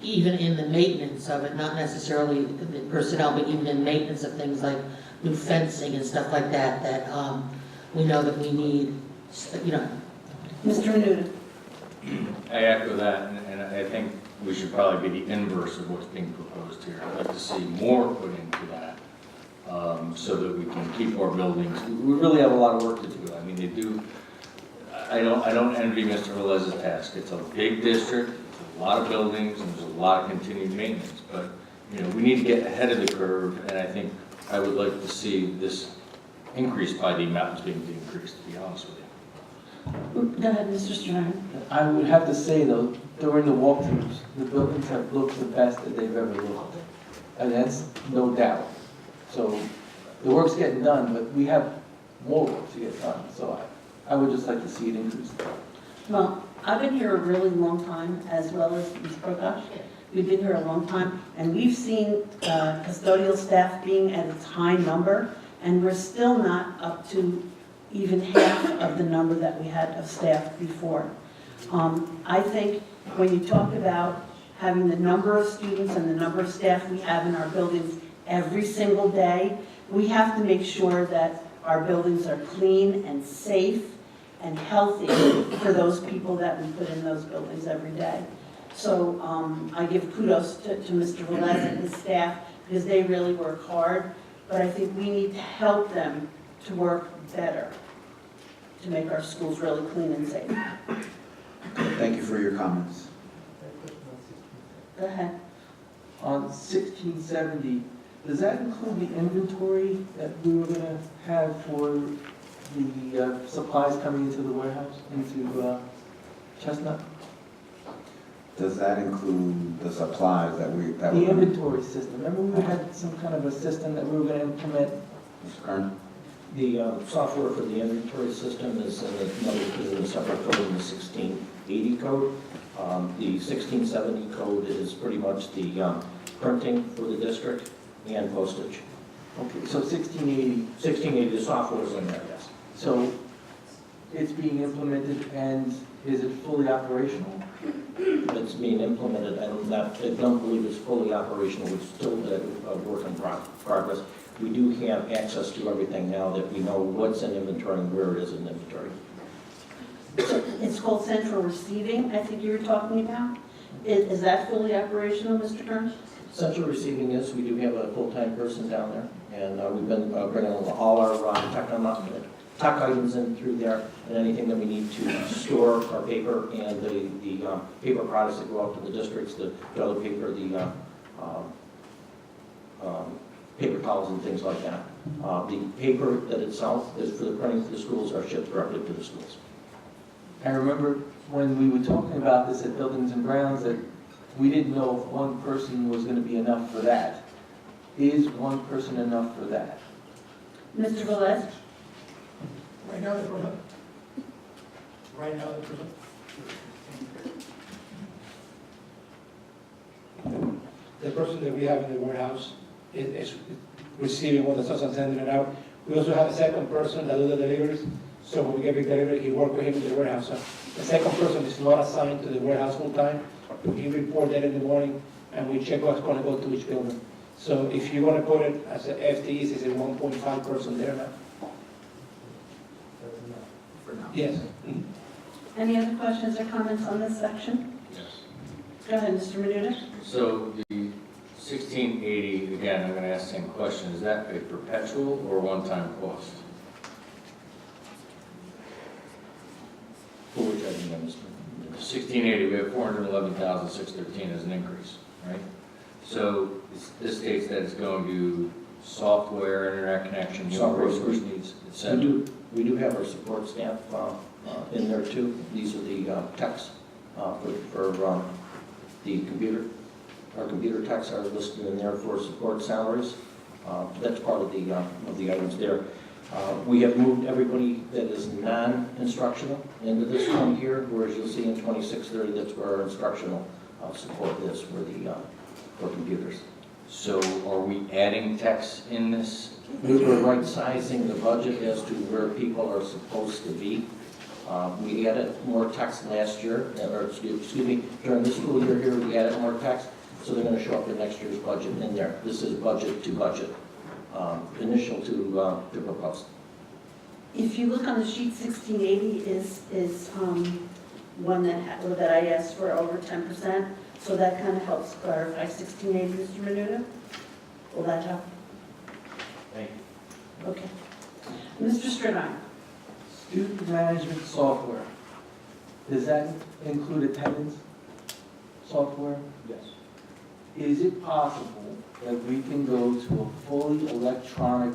Speaker 13: even in the maintenance of it, not necessarily the personnel, but even in maintenance of things like new fencing and stuff like that, that we know that we need,
Speaker 1: Mr. Menuda.
Speaker 7: I echo that, and I think we should probably be the inverse of what's being proposed here. I'd like to see more put into that, so that we can keep our buildings. We really have a lot of work to do. I mean, they do. I don't envy Mr. Velez's task. It's a big district, it's a lot of buildings, and there's a lot of continued maintenance. But we need to get ahead of the curve, and I think I would like to see this increased by the amount that's being increased. To be honest with you.
Speaker 1: Go ahead, Mr. Stern.
Speaker 9: I would have to say, though, during the walkthroughs, the buildings have looked the best that they've ever looked. And that's no doubt. So the work's getting done, but we have more work to get done. So I would just like to see it increase.
Speaker 1: Well, I've been here a really long time, as well as Ms. Prakash. We've been here a long time, and we've seen custodial staff being at its high number, and we're still not up to even half of the number that we had of staff before. I think when you talk about having the number of students and the number of staff we have in our buildings every single day, we have to make sure that our buildings are clean and safe and healthy for those people that we put in those buildings every day. So I give kudos to Mr. Velez and his staff, because they really work hard, but I think we need to help them to work better to make our schools really clean and safe.
Speaker 2: Thank you for your comments.
Speaker 1: Go ahead.
Speaker 9: On 1670, does that include the inventory that we were going to have for the supplies coming into the warehouse, into Chestnut?
Speaker 2: Does that include the supplies that we, that
Speaker 9: The
Speaker 2: we're?
Speaker 9: inventory system, remember we had some kind of a system that we were gonna implement?
Speaker 2: Mr. Kern?
Speaker 12: The software for the inventory system is in a separate code in the 1680 code. The 1670 code is pretty much the printing for the district and postage.
Speaker 9: Okay, so 1680,
Speaker 12: 1680, the software is in there, yes.
Speaker 9: so it's being implemented and is it fully operational?
Speaker 12: It's being implemented, and I don't believe it's fully operational. It's still a work in progress. We do have access to everything now that we know what's in inventory and where it is in inventory.
Speaker 1: It's called central receiving, I think you were talking about. Is that fully operational, Mr. Kearns?
Speaker 12: Central receiving is, we do have a full-time person down there, and we've been bringing all our tech items in through there, and anything that we need to store our paper and the paper products that go out to the districts, the toilet paper, the paper towels and things like that. The paper that itself is for the printing for the schools are shipped directly to the schools.
Speaker 9: I remember when we were talking about this at Buildings and Grounds that we didn't know if one person was gonna be enough for that. Is one person enough for that?
Speaker 1: Mr. Velez?
Speaker 15: Right now, the person. Right now, the person. The person that we have in the warehouse is receiving all the stuff and sending it out. We also have a second person that does the deliveries. So when we get big delivery, he works with him in the warehouse. So the second person is not assigned to the warehouse full time. He reports that in the morning, and we check what's going to go to each building. So if you want to put it as a FTEs, it's a 1.5 person there now.
Speaker 14: That's enough.
Speaker 2: For now.
Speaker 15: Yes.
Speaker 1: Any other questions or comments on this section?
Speaker 7: Yes.
Speaker 1: Go ahead, Mr. Menuda.
Speaker 7: So the 1680, again, I'm going to ask the same question. Is that a perpetual or one-time cost?
Speaker 12: For which I think
Speaker 7: 1680, we have 411,613 as an increase, right? So this states that it's going to software, internet connection, human resource needs, et cetera.
Speaker 12: we do have our support staff in there too. These are the techs for the computer. Our computer techs are listed in there for support salaries. That's part of the items there. We have moved everybody that is non-instructional into this one here, whereas you'll see in 2630, that's where our instructional support is for computers.
Speaker 7: So are we adding techs in this?
Speaker 12: We're right-sizing the budget as to where people are supposed to be. We added more techs last year, or excuse me, during this school year here, we added more techs, so they're going to show up in next year's budget in there. This is budget to budget. Initial to proposed.
Speaker 1: If you look on the sheet, 1680 is one that I asked for over 10%, so that kind of helps clarify 1680, Mr. Menuda. Will that help?
Speaker 12: Thank you.
Speaker 1: Okay. Mr. Stridine?
Speaker 9: Student management software, does that include attendance software?
Speaker 12: Yes.
Speaker 9: Is it possible that we can go to a fully electronic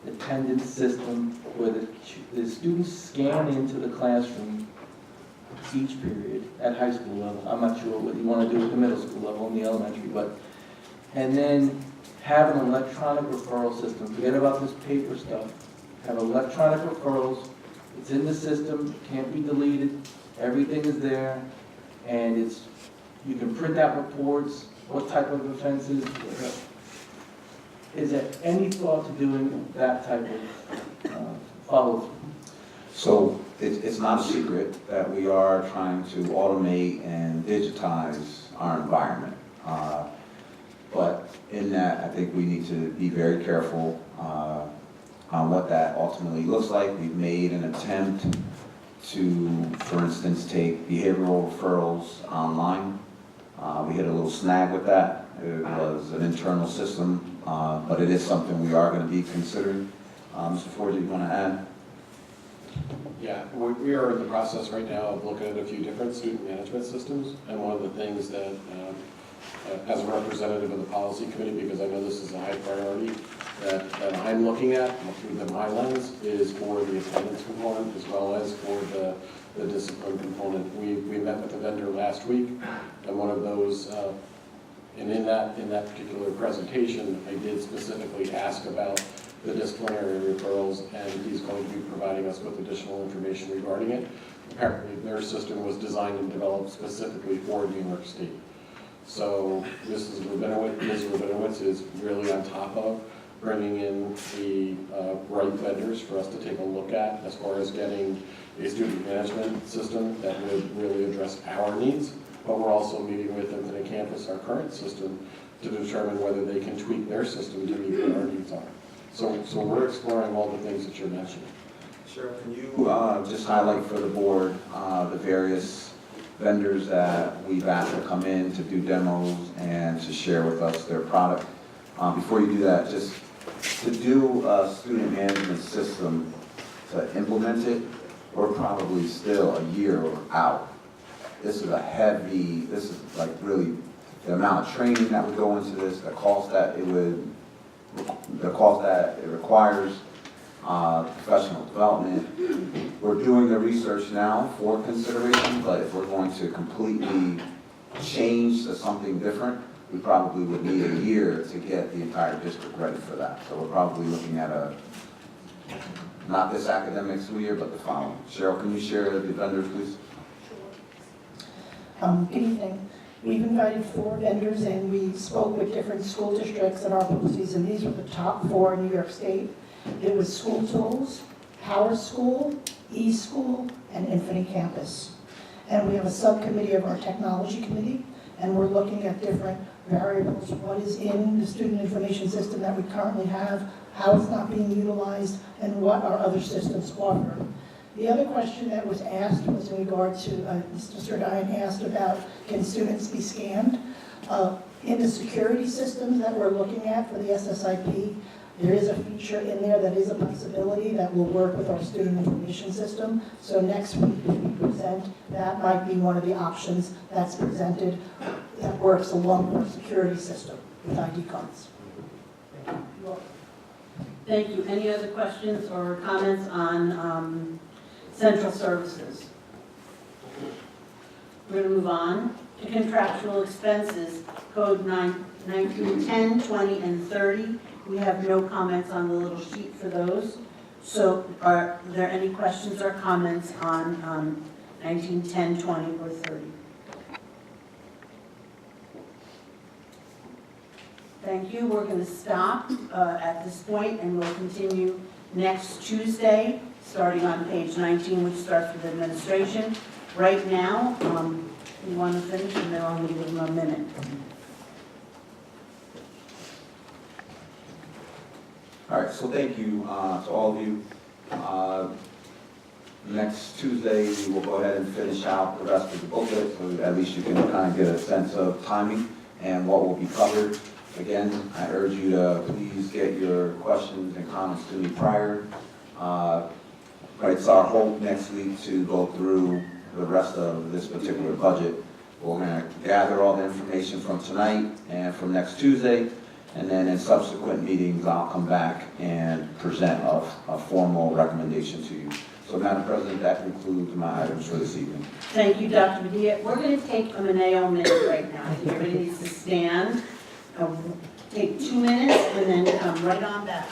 Speaker 9: attendance system where the students scan into the classroom each period at high school level? I'm not sure what you want to do at the middle school level and the elementary, and then have an electronic referral system. Forget about this paper stuff. Have electronic referrals. It's in the system, it can't be deleted, everything is there, and you can print out reports, what type of offenses. Is there any thought to doing that type of follow-through?
Speaker 2: So it's not a secret that we are trying to automate and digitize our environment. But in that, I think we need to be very careful on what that ultimately looks like. We've made an attempt to, for instance, take behavioral referrals online. We hit a little snag with that. It was an internal system, but it is something we are going to be considering. Mr. Ford, do you want to add?
Speaker 10: Yeah, we are in the process right now of looking at a few different student management systems, and one of the things that as a representative of the policy committee, because I know this is a high priority that I'm looking at through my lens, is for the attendance component as well as for the discipline component. We met with the vendor last week, and one of those, and in that particular presentation, I did specifically ask about the disciplinary referrals, and he's going to be providing us with additional information regarding it. Apparently, their system was designed and developed specifically for New York State. So Ms. Rabinowitz is really on top of bringing in the right vendors for us to take a look at as far as getting a student management system that would really address our needs. But we're also meeting with Infinite Campus, our current system, to determine whether they can tweak their system to meet what our needs are. So we're exploring all the things that you're mentioning.
Speaker 2: Cheryl, can you just highlight for the board the various vendors that we've asked to come in to do demos and to share with us their product? Before you do that, just to do a student management system, to implement it, we're probably still a year out. This is like really the amount of training that would go into this, the cost that it requires, professional development. We're doing the research now for consideration, but if we're going to completely change to something different, we probably would need a year to get the entire district ready for that. So we're probably looking at not this academic school year, but the following. Cheryl, can you share the vendors, please?
Speaker 16: Good evening. We've invited 4 vendors and we spoke with different school districts and our policies, and these were the top 4 in New York State. It was School Tools, Power School, eSchool, and Infinite Campus. And we have a subcommittee of our technology committee, and we're looking at different variables, what is in the student information system that we currently have, how it's not being utilized, and what our other systems offer. The other question that was asked was in regard to, Mr. Sardine asked about, can students be scanned? In the security systems that we're looking at for the SSIP, there is a feature in there that is a possibility that will work with our student information system. So next week, when we present, that might be one of the options that's presented that works along with our security system with ID cards.
Speaker 1: Thank you. Any other questions or comments on central services? We're going to move on to contractual expenses, code 1910, 20, and 30. We have no comments on the little sheet for those. So are there any questions or comments on 1910, 20, or 30? Thank you. We're going to stop at this point, and we'll continue next Tuesday, starting on page 19, which starts with administration. Right now, we want to finish, and then I'm going to give them a minute.
Speaker 2: All right, so thank you to all of you. Next Tuesday, we will go ahead and finish out the rest of the booklet, so at least you can kind of get a sense of timing and what will be covered. Again, I urge you to please get your questions and comments to me prior. It's our hope next week to go through the rest of this particular budget. We're going to gather all the information from tonight and from next Tuesday, and then in subsequent meetings, I'll come back and present a formal recommendation to you. So, Madam President, that concludes my items for this evening.
Speaker 1: Thank you, Dr. Padilla. We're going to take a Mineo minute right now. I think everybody needs to stand. Take 2 minutes and then come right on back.